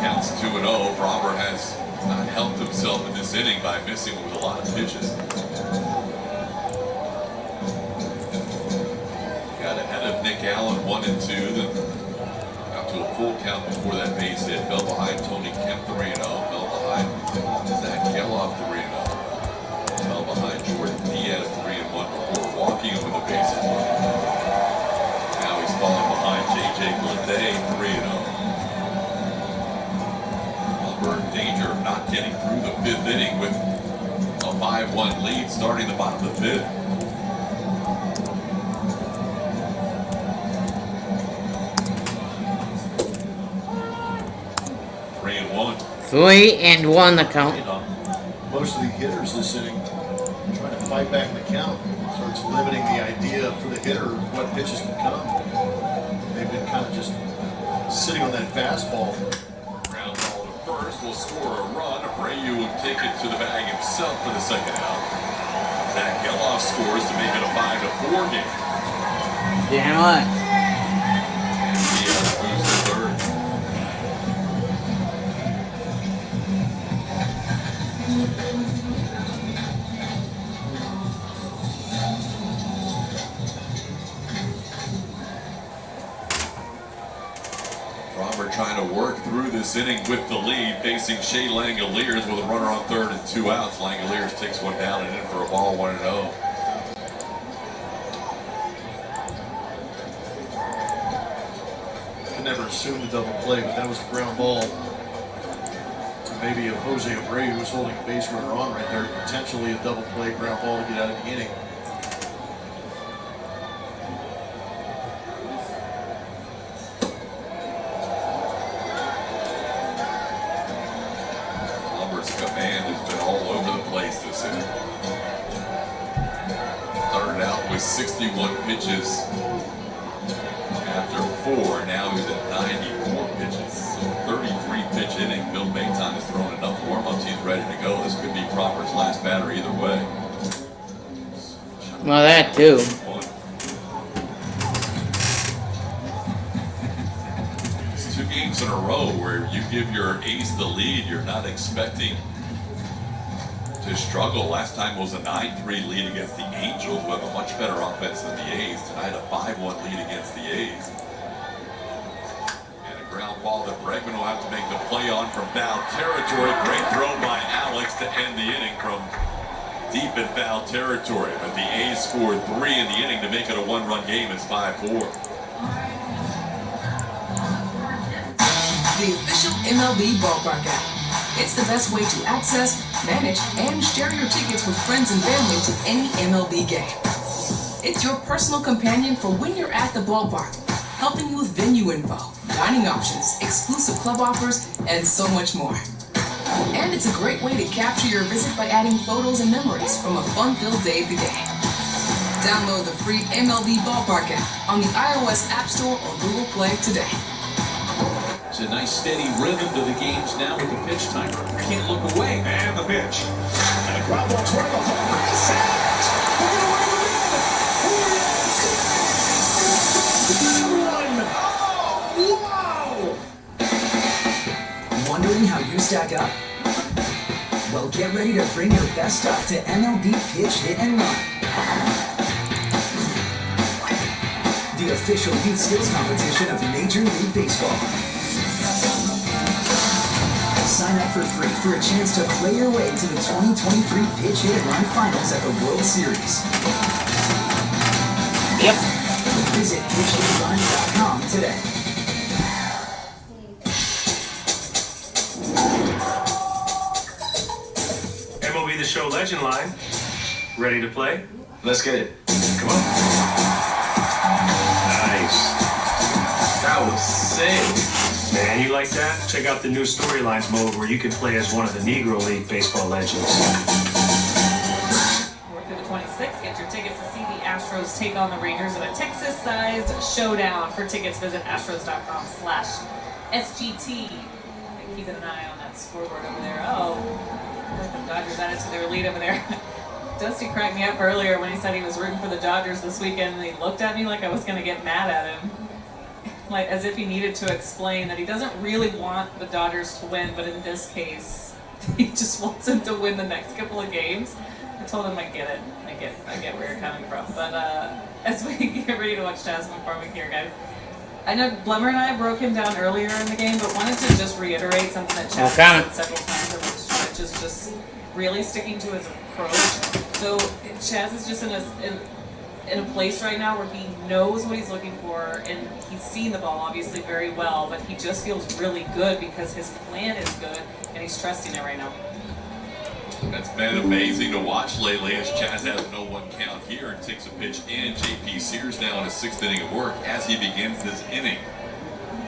Counts 2-0. Frommer has not helped himself in this inning by missing with a lot of pitches. Got ahead of Nick Allen 1-2, then got to a full count before that base hit. Fell behind Tony Kemp 3-0. Fell behind Zach Geloff 3-0. Fell behind Jordan Diaz 3-1 before walking over the bases. Now he's falling behind J.J. Bleday 3-0. We're in danger of not getting through the 5th inning with a 5-1 lead starting the bottom of the 5th. 1. 3-1 the count. Most of the hitters this inning trying to fight back in the count. So it's limiting the idea for the hitter of what pitches can come. They've been kind of just sitting on that fastball. Ground ball to first will score a run. Abreu will take it to the bag himself for the second out. Zach Geloff scores to make it a 5-4 game. Damn right. And Diaz moves to third. Robert trying to work through this inning with the lead, facing Shea Langoliers with a runner on third and 2 outs. Langoliers takes one down and in for a ball, 1-0. I never assumed a double play, but that was a ground ball. So maybe a Jose Abreu who's holding a base runner on right there. Potentially a double play ground ball to get out of the inning. Robert's command has been all over the place this inning. Started out with 61 pitches. After 4, now he's at 94 pitches. So 33 pitch inning. Bill Mayton has thrown enough warm-ups. He's ready to go. This could be Cropper's last batter either way. Well, that too. It's 2 games in a row where you give your ace the lead. You're not expecting to struggle. Last time was a 9-3 lead against the Angels, who have a much better offense than the A's. Tonight a 5-1 lead against the A's. And a ground ball that Bregman will have to make the play on from foul territory. Great throw by Alex to end the inning from deep in foul territory. But the A's scored 3 in the inning to make it a 1-run game. It's 5-4. The official MLB Ballpark app. It's the best way to access, manage, and share your tickets with friends and family to any MLB game. It's your personal companion for when you're at the ballpark, helping you with venue info, dining options, exclusive club offers, and so much more. And it's a great way to capture your visit by adding photos and memories from a fun-filled day at the game. Download the free MLB Ballpark app on the iOS App Store or Google Play today. It's a nice steady rhythm to the games now with the pitch timer. Can't look away. And the pitch. And a ground ball toward the home base. We're going to win the Oh, wow! Wondering how you stack up? Well, get ready to bring your best stuff to MLB Pitch Hit and Run, the official youth skills competition of Major League Baseball. Sign up for free for a chance to play your way to the 2023 Pitch Hit and Run Finals at the World Series. Yep. Visit pitchhitrun.com today. MLB The Show Legend Line. Ready to play? Let's get it. Come on. Nice. That was sick. Man, you like that? Check out the new storylines mode where you can play as one of the Negro League baseball legends. Work through the 26th. Get your tickets to see the Astros take on the Rangers in a Texas-sized showdown. For tickets, visit astros.com/SGT. And keep an eye on that scoreboard over there. Oh, the Dodgers added to their lead over there. Dusty cracked me up earlier when he said he was rooting for the Dodgers this weekend, and he looked at me like I was going to get mad at him. Like as if he needed to explain that he doesn't really want the Dodgers to win, but in this case, he just wants them to win the next couple of games. I told him I get it. I get where you're coming from. But as we get ready to watch Jasmine Farming here, guys, I know Blemmer and I broke him down earlier in the game, but wanted to just reiterate something that Chaz said several times, which is just really sticking to his approach. So Chaz is just in a place right now where he knows what he's looking for, and he's seen the ball obviously very well, but he just feels really good because his plan is good, and he's trusting it right now. That's been amazing to watch lately as Chaz has no one count here and takes a pitch in. JP Sears now in his 6th inning of work as he begins this inning.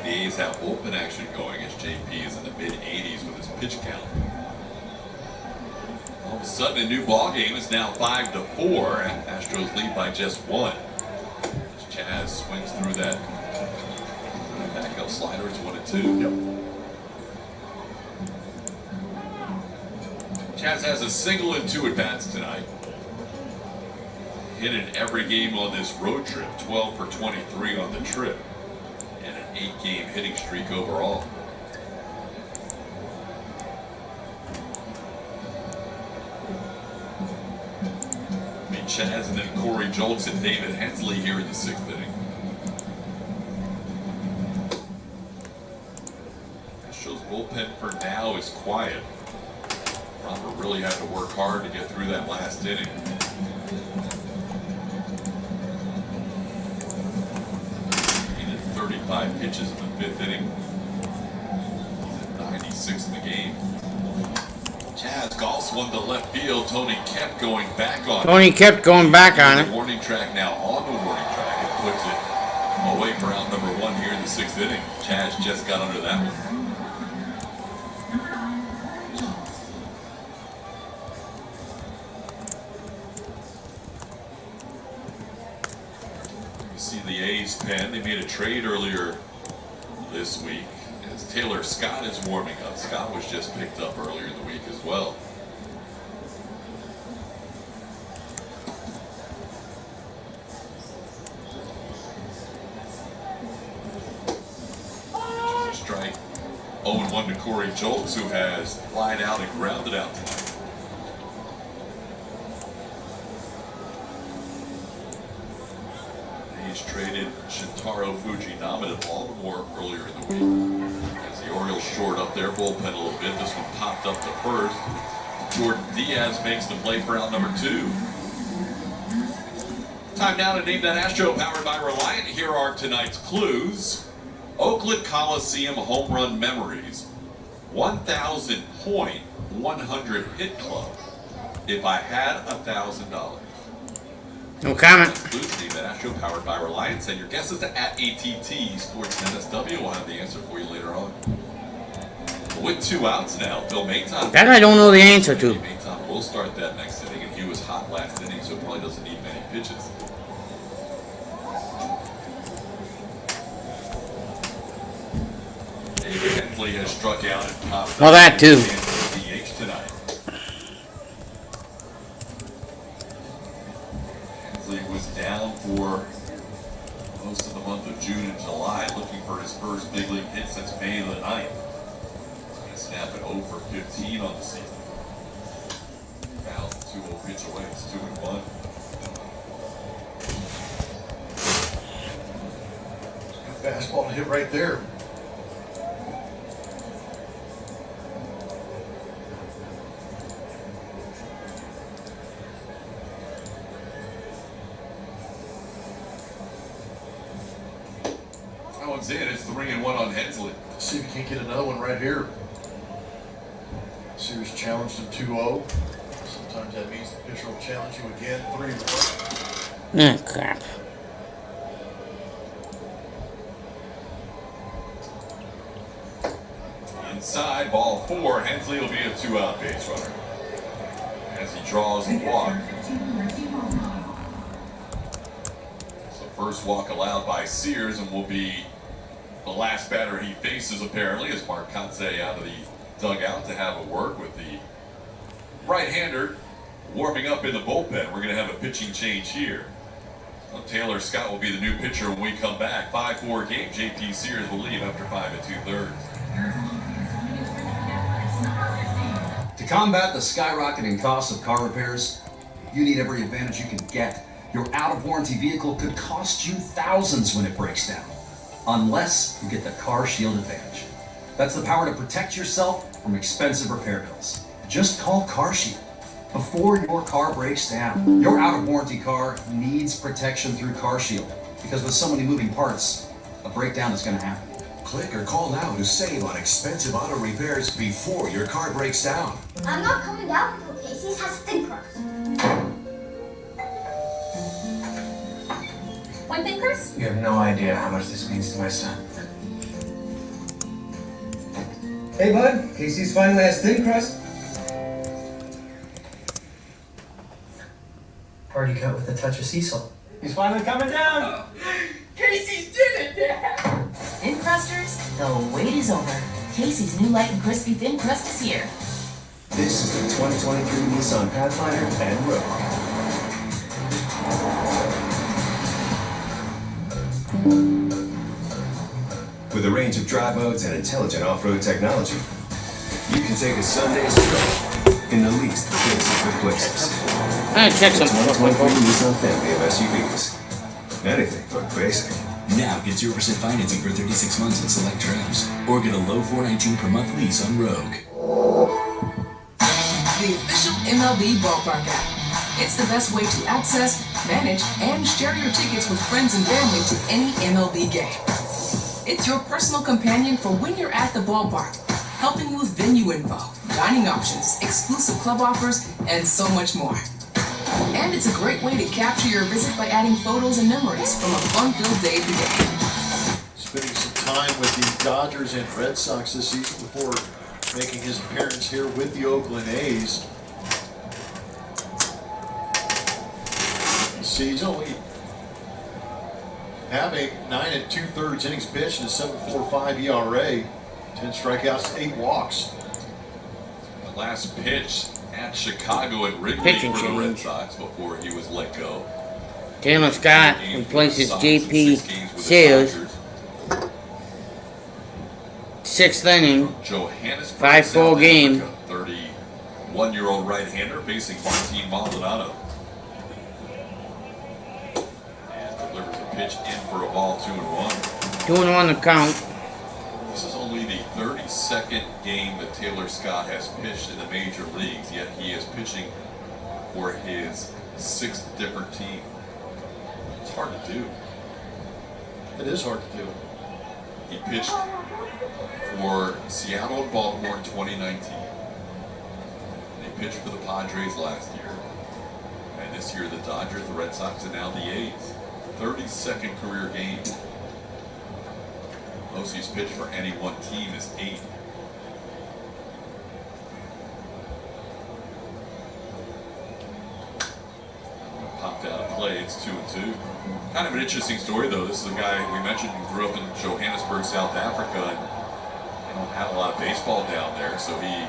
The A's have bullpen action going as JP is in the mid-80s with sudden a new ball game. It's now 5-4, and Astros lead by just 1. Chaz swings through that backup slider. It's 1-2. Yep. Chaz has a single and 2 at-bats tonight. Hit in every game on this road trip, 12 for 23 on the trip, and an 8-game hitting streak overall. Meet Chaz and then Corey Julks and David Hensley here in the 6th inning. Astros bullpen for now is quiet. Robert really had to work hard to get through that last inning. 35 pitches in the 5th inning. 96 in the game. Chaz golfs one to left field. Tony kept going back on it. The warning track now on the warning track. It puts it away for out number 1 here in the 6th inning. Chaz just got under that one. See the A's pen. They made a trade earlier this week as Taylor Scott is warming up. Scott was just picked up earlier in the week as well. Strike 0-1 to Corey Julks, who has flied out and grounded out tonight. Traded Shintaro Fujinama to Baltimore earlier in the week. As the Orioles shored up their bullpen a little bit, this one popped up to first. Jordan Diaz makes the play for out number 2. Time now to name that Astro, powered by Reliant. Here are tonight's clues. Oakland Coliseum home run memories. 1,000-point-100 hit club. If I had $1,000. No comment. Name that Astro, powered by Reliant. Send your guesses to @ATT Sports NSW. We'll have the answer for you later on. With 2 outs now, Phil Maton. That I don't know the answer to. Maton will start that next inning, and he was hot last inning, so probably doesn't need many pitches. David Hensley has struck out and popped. Well, that too. DH tonight. Hensley was down for most of the month of June and July, looking for his first big league hit since May the 9th. He's going to snap an 0 for 15 on the season. Fouls the 2-0 pitch away. It's 2-1. Fastball to hit right there. That one's in. It's 3-1 on Hensley. See if you can't get another one right here. Series challenged him 2-0. Sometimes that means the pitcher will challenge you again. 3-1. Oh, crap. Inside, ball 4. Hensley will be a 2-out base runner as he draws a walk. So first walk allowed by Sears, and will be the last batter he faces apparently, as Mark Kotsay out of the dugout to have a word with the right-hander warming up in the bullpen. We're going to have a pitching change here. Taylor Scott will be the new pitcher when we come back. 5-4 game. JP Sears will leave after 5 2/3. To combat the skyrocketing costs of car repairs, you need every advantage you can get. Your out-of-warranty vehicle could cost you thousands when it breaks down, unless you get the Car Shield Advantage. That's the power to protect yourself from expensive repair bills. Just call Car Shield before your car breaks down. Your out-of-warranty car needs protection through Car Shield, because with so many moving parts, a breakdown is going to happen. Click or call now to save on expensive auto repairs before your car breaks down. I'm not coming down until Casey's has thin crust. One thing, Chris? You have no idea how much this means to my son. Hey, bud. Casey's finally has thin crust. Party cut with a touch of sea salt. He's finally coming down. Casey's did it, Dad! Thin crusters, the wait is over. Casey's new light and crispy thin crust is here. This is the 2023 Nissan Pathfinder and Rogue. With a range of drive modes and intelligent off-road technology, you can take a Sunday stroll in the least basic of places. Check some. 2023 Nissan family of SUVs. Anything but basic. Now get 0% financing for 36 months on select trims, or get a low $419 per month lease on Rogue. The official MLB Ballpark app. It's the best way to access, manage, and share your tickets with friends and family to any MLB game. It's your personal companion for when you're at the ballpark, helping you with venue info, dining options, exclusive club offers, and so much more. And it's a great way to capture your visit by adding photos and memories from a fun-filled day at the game. Spending some time with the Dodgers and Red Sox this season before making his appearance here with the Oakland A's. He's only having 9 2/3 innings pitched and a 7.45 ERA, 10 strikeouts, 8 walks. The last pitch at Chicago at Wrigley Pitching for the Red change. Sox before he was let go. Taylor Scott replaces JP Sears. 6th inning. Johannesburg, 5-4 South game. Africa, 31-year-old right-hander facing Martin Maldonado. And delivers a pitch in for a ball, 2-1. 2-1 to count. This is only the 32nd game that Taylor Scott has pitched in the major leagues, yet he is pitching for his 6th different team. It's hard to do. It is hard to do. He pitched for Seattle and Baltimore in 2019. He pitched for the Padres last year. And this year the Dodgers, the Red Sox, and now the A's. 32nd career game. Most he's pitched for any one team is 8. Popped out of play, it's 2-2. Kind of an interesting story though. This is a guy we mentioned who grew up in Johannesburg, South Africa, and they don't have a lot of baseball down there, so he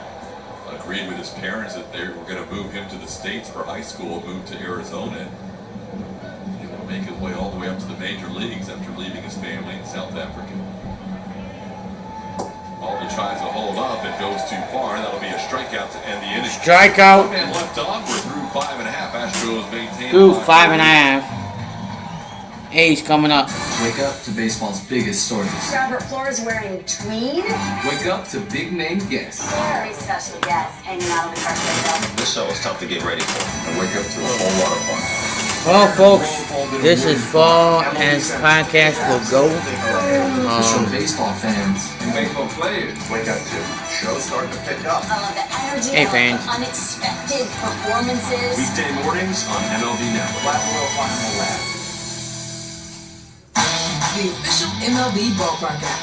agreed with his parents that they were going to move him to the States for high school, moved to Arizona, and he will make his way all the way up to the major leagues after leaving his family in South Africa. Alden tries to hold up, it goes too far, that'll be a strikeout to end the inning. Strikeout. One man left on, we're through 5.5. Astros maintain Through 5.5. A's coming up. Wake up to baseball's biggest stories. Robert Flores wearing tweed. Wake up to big name guests. Very special guest hanging out on the car window. This show is tough to get ready for. And wake up to a whole lot of fun. Well, folks, this is far as podcast will go. Official baseball fans And baseball players wake up to shows starting to pick up. The energy Hey, of fans. unexpected performances. Weekday mornings on MLB Network. Flat World Final Lab. The official MLB Ballpark app.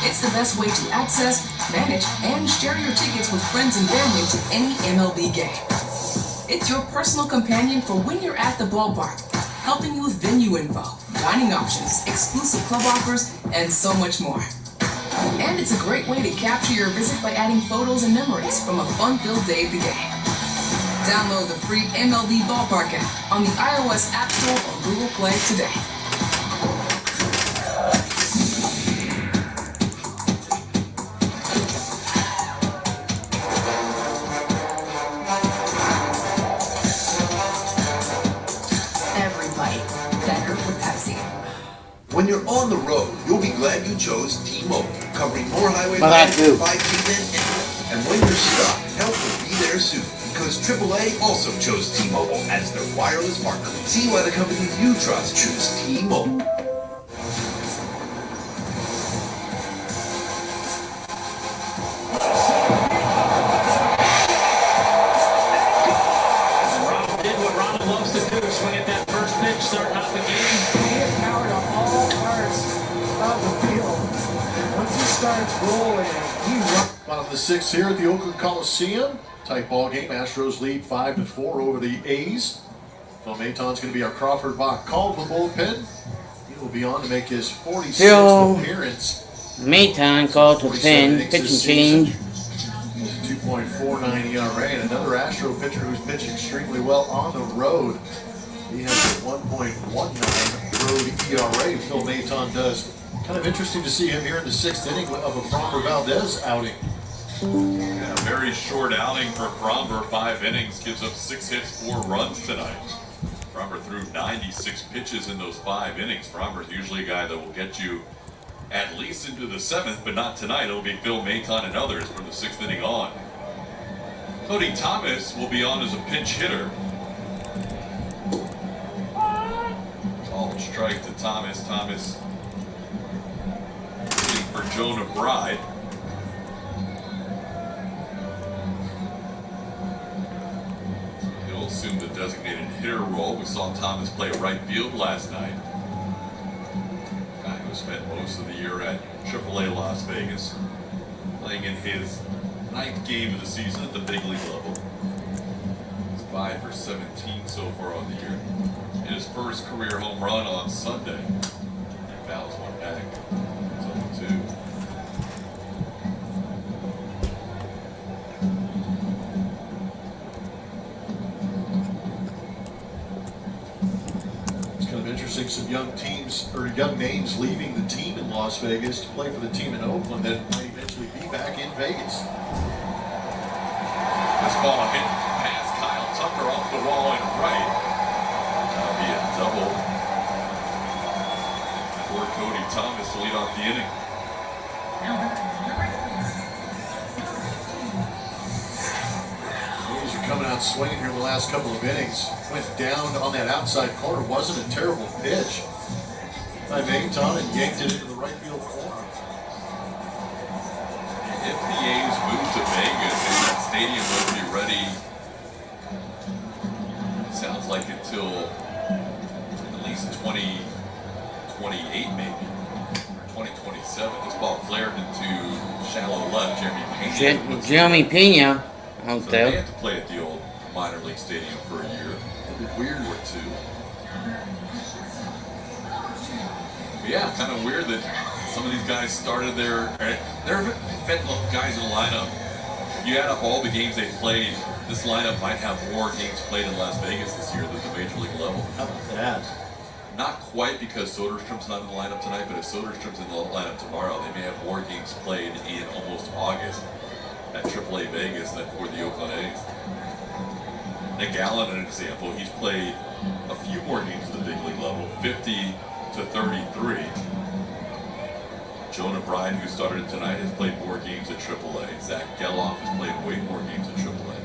It's the best way to access, manage, and share your tickets with friends and family to any MLB game. It's your personal companion for when you're at the ballpark, helping you with venue info, dining options, exclusive club offers, and so much more. And it's a great way to capture your visit by adding photos and memories from a fun-filled day at the game. Download the free MLB Ballpark app on the iOS App Store or Google Play today. Everybody better with Pepsi. When you're on the road, you'll be glad you chose T-Mobile, covering more highway Well, that miles too. and 5G than anyone. And when you're stuck, help will be there soon, because AAA also chose T-Mobile as their wireless partner. See why the company you trust choose T-Mobile. Ronald did what Ronald loves to do, swing at that first pitch, starting off the game. He has power to all parts of the field. Once he starts rolling, he runs. Bottom of the 6th here at the Oakland Coliseum. Tight ball game. Astros lead 5-4 over the A's. Phil Maton's going to be our Crawford Bach called for bullpen. He will be on to make his 46th Phil appearance. Maton called to pen, pitching change. 2.49 ERA, and another Astro pitcher who's pitched extremely well on the road. He has a 1.19 road ERA. Phil Maton does. Kind of interesting to see him here in the 6th inning of a Framber Valdez outing. Yeah, very short outing for Framber. 5 innings, gives up 6 hits, 4 runs tonight. Framber threw 96 pitches in those 5 innings. Framber's usually a guy that will get you at least into the 7th, but not tonight. It'll be Phil Maton and others from the 6th inning on. Cody Thomas will be on as a pinch hitter. Called strike to Thomas. Thomas waiting for Jonah Bride. He'll assume the designated hitter role. We saw Thomas play right field last night. Guy who spent most of the year at AAA Las Vegas, playing in his 9th game of the season at the big league level. He's 5 for 17 so far on the year. In his first career home run on Sunday, he fouls one back. It's 0-2. Interesting, some young teams or young names leaving the team in Las Vegas to play for the team in Oakland that might eventually be back in Vegas. This ball hit past Kyle Tucker off the wall and right. That'll be a double for Cody Thomas to lead off the inning. Rays are coming out swinging here in the last couple of innings. Went down on that outside corner. Wasn't a terrible pitch by Maton and yanked it into the right field corner. If the A's move to Vegas, that stadium will be ready. Sounds like until at least 2028 maybe, or 2027. This ball flared into shallow left. Jeremy Pena out so there. They have to play at the old minor league stadium for a year. Weird or 2. But yeah, kind of weird that some of these guys started there have been guys in the lineup. If you add up all the games they played, this lineup might have more games played in Las Vegas this year than the major league level. How about that? Not quite because Soderstrom's not in the lineup tonight, but if Soderstrom's in the lineup tomorrow, they may have more games played in almost August at AAA Vegas than for the Oakland A's. Nick Allen, an example, he's played a few more games at the big league level, 50 to 33. Jonah Bride, who started tonight, has played more games at AAA. Zach Geloff has played way more games at AAA.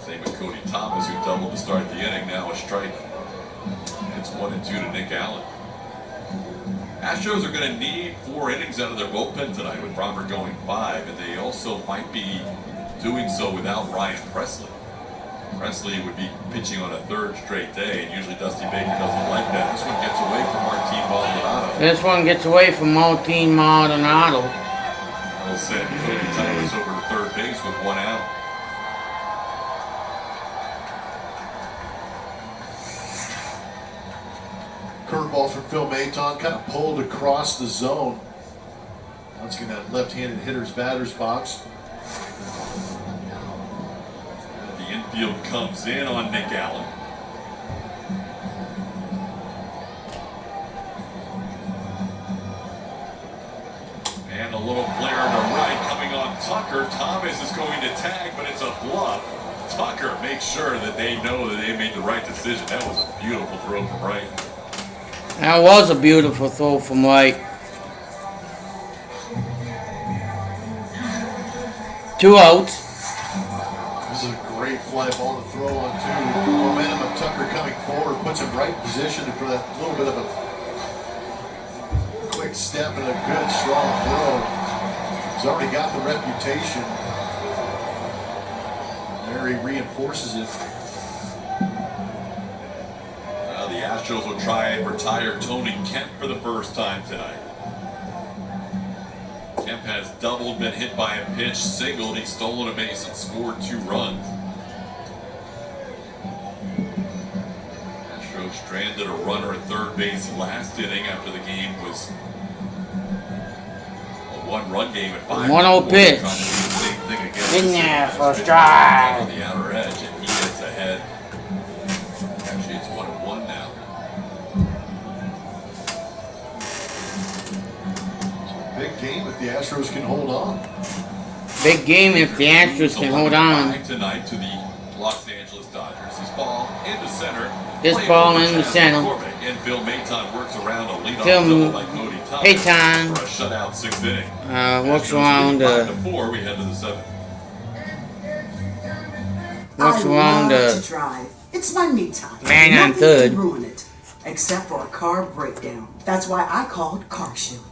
Same with Cody Thomas, who doubled to start the inning, now a strike. It's 1-2 to Nick Allen. Astros are going to need 4 innings out of their bullpen tonight with Framber going 5, and they also might be doing so without Ryan Presley. Presley would be pitching on a 3rd straight day, and usually Dusty Baker doesn't like that. This one gets away from Martin Maldonado. This one gets away from Martin Maldonado. Will send Cody Thomas over to 3rd base with 1 out. Curveball from Phil Maton, kind of pulled across the zone. Now it's getting that left-handed hitter's batter's box. The infield comes in on Nick Allen. And a little flare to right coming on Tucker. Thomas is going to tag, but it's a bluff. Tucker makes sure that they know that they made the right decision. That was a beautiful throw from right. That was a beautiful throw from right. 2 outs. This is a great fly ball to throw on too. The momentum of Tucker coming forward puts him right in position for that little bit of a quick step and a good strong throw. He's already got the reputation. There he reinforces it. The Astros will try and retire Tony Kemp for the first time tonight. Kemp has doubled, been hit by a pitch, singled, he's stolen a base and scored 2 runs. stranded a runner at third base last inning after the game was a one-run game at 5. 1-0 pitch. In there for strike. On the outer edge, and he gets ahead. Actually, it's 1-1 now. Big game if the Astros can hold on. Big game if the Astros can hold on. Tonight to the Los Angeles Dodgers. This ball into center. This ball in the center. And Phil Maton works around a leadoff Phil double by Cody Thomas Maton for a shutout 6th inning. works around the 5-4. We head to the 7th. What's wrong to drive. It's my me time. Man on Nothing third. can ruin it, except for a car breakdown. That's why I called Car Shield.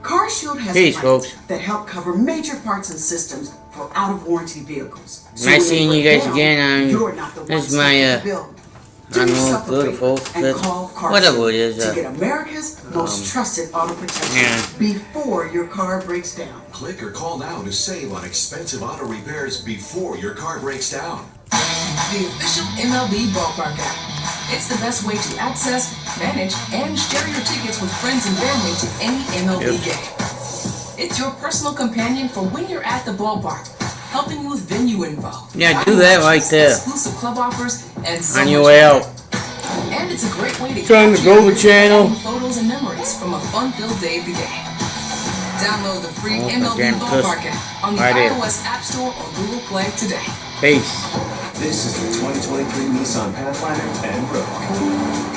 Car Shield has Peace, plans folks. that help cover major parts and systems for out-of-warranty vehicles. Nice seeing you guys now, again. you're not the This is one my stuck in the bill. Do I don't know yourself if a favor beautiful and fit, call Car whatever Shield it is. to get America's most trusted auto protection yeah. before your car breaks down. Click or call now to save on expensive auto repairs before your car breaks down. The official MLB Ballpark app. It's the best way to access, manage, and share your tickets with friends and family to any MLB game. It's your personal companion for when you're at the ballpark, helping you with venue info. Yeah, do that right there. Exclusive club offers and so on your much way more. out. And it's a great way to Turn the capture Global your channel. photos and memories from a fun-filled day at the game. Download the free MLB damn Ballpark app on the right there. iOS App Store or Google Play today. Peace. This is the 2023 Nissan Pathfinder and Rogue.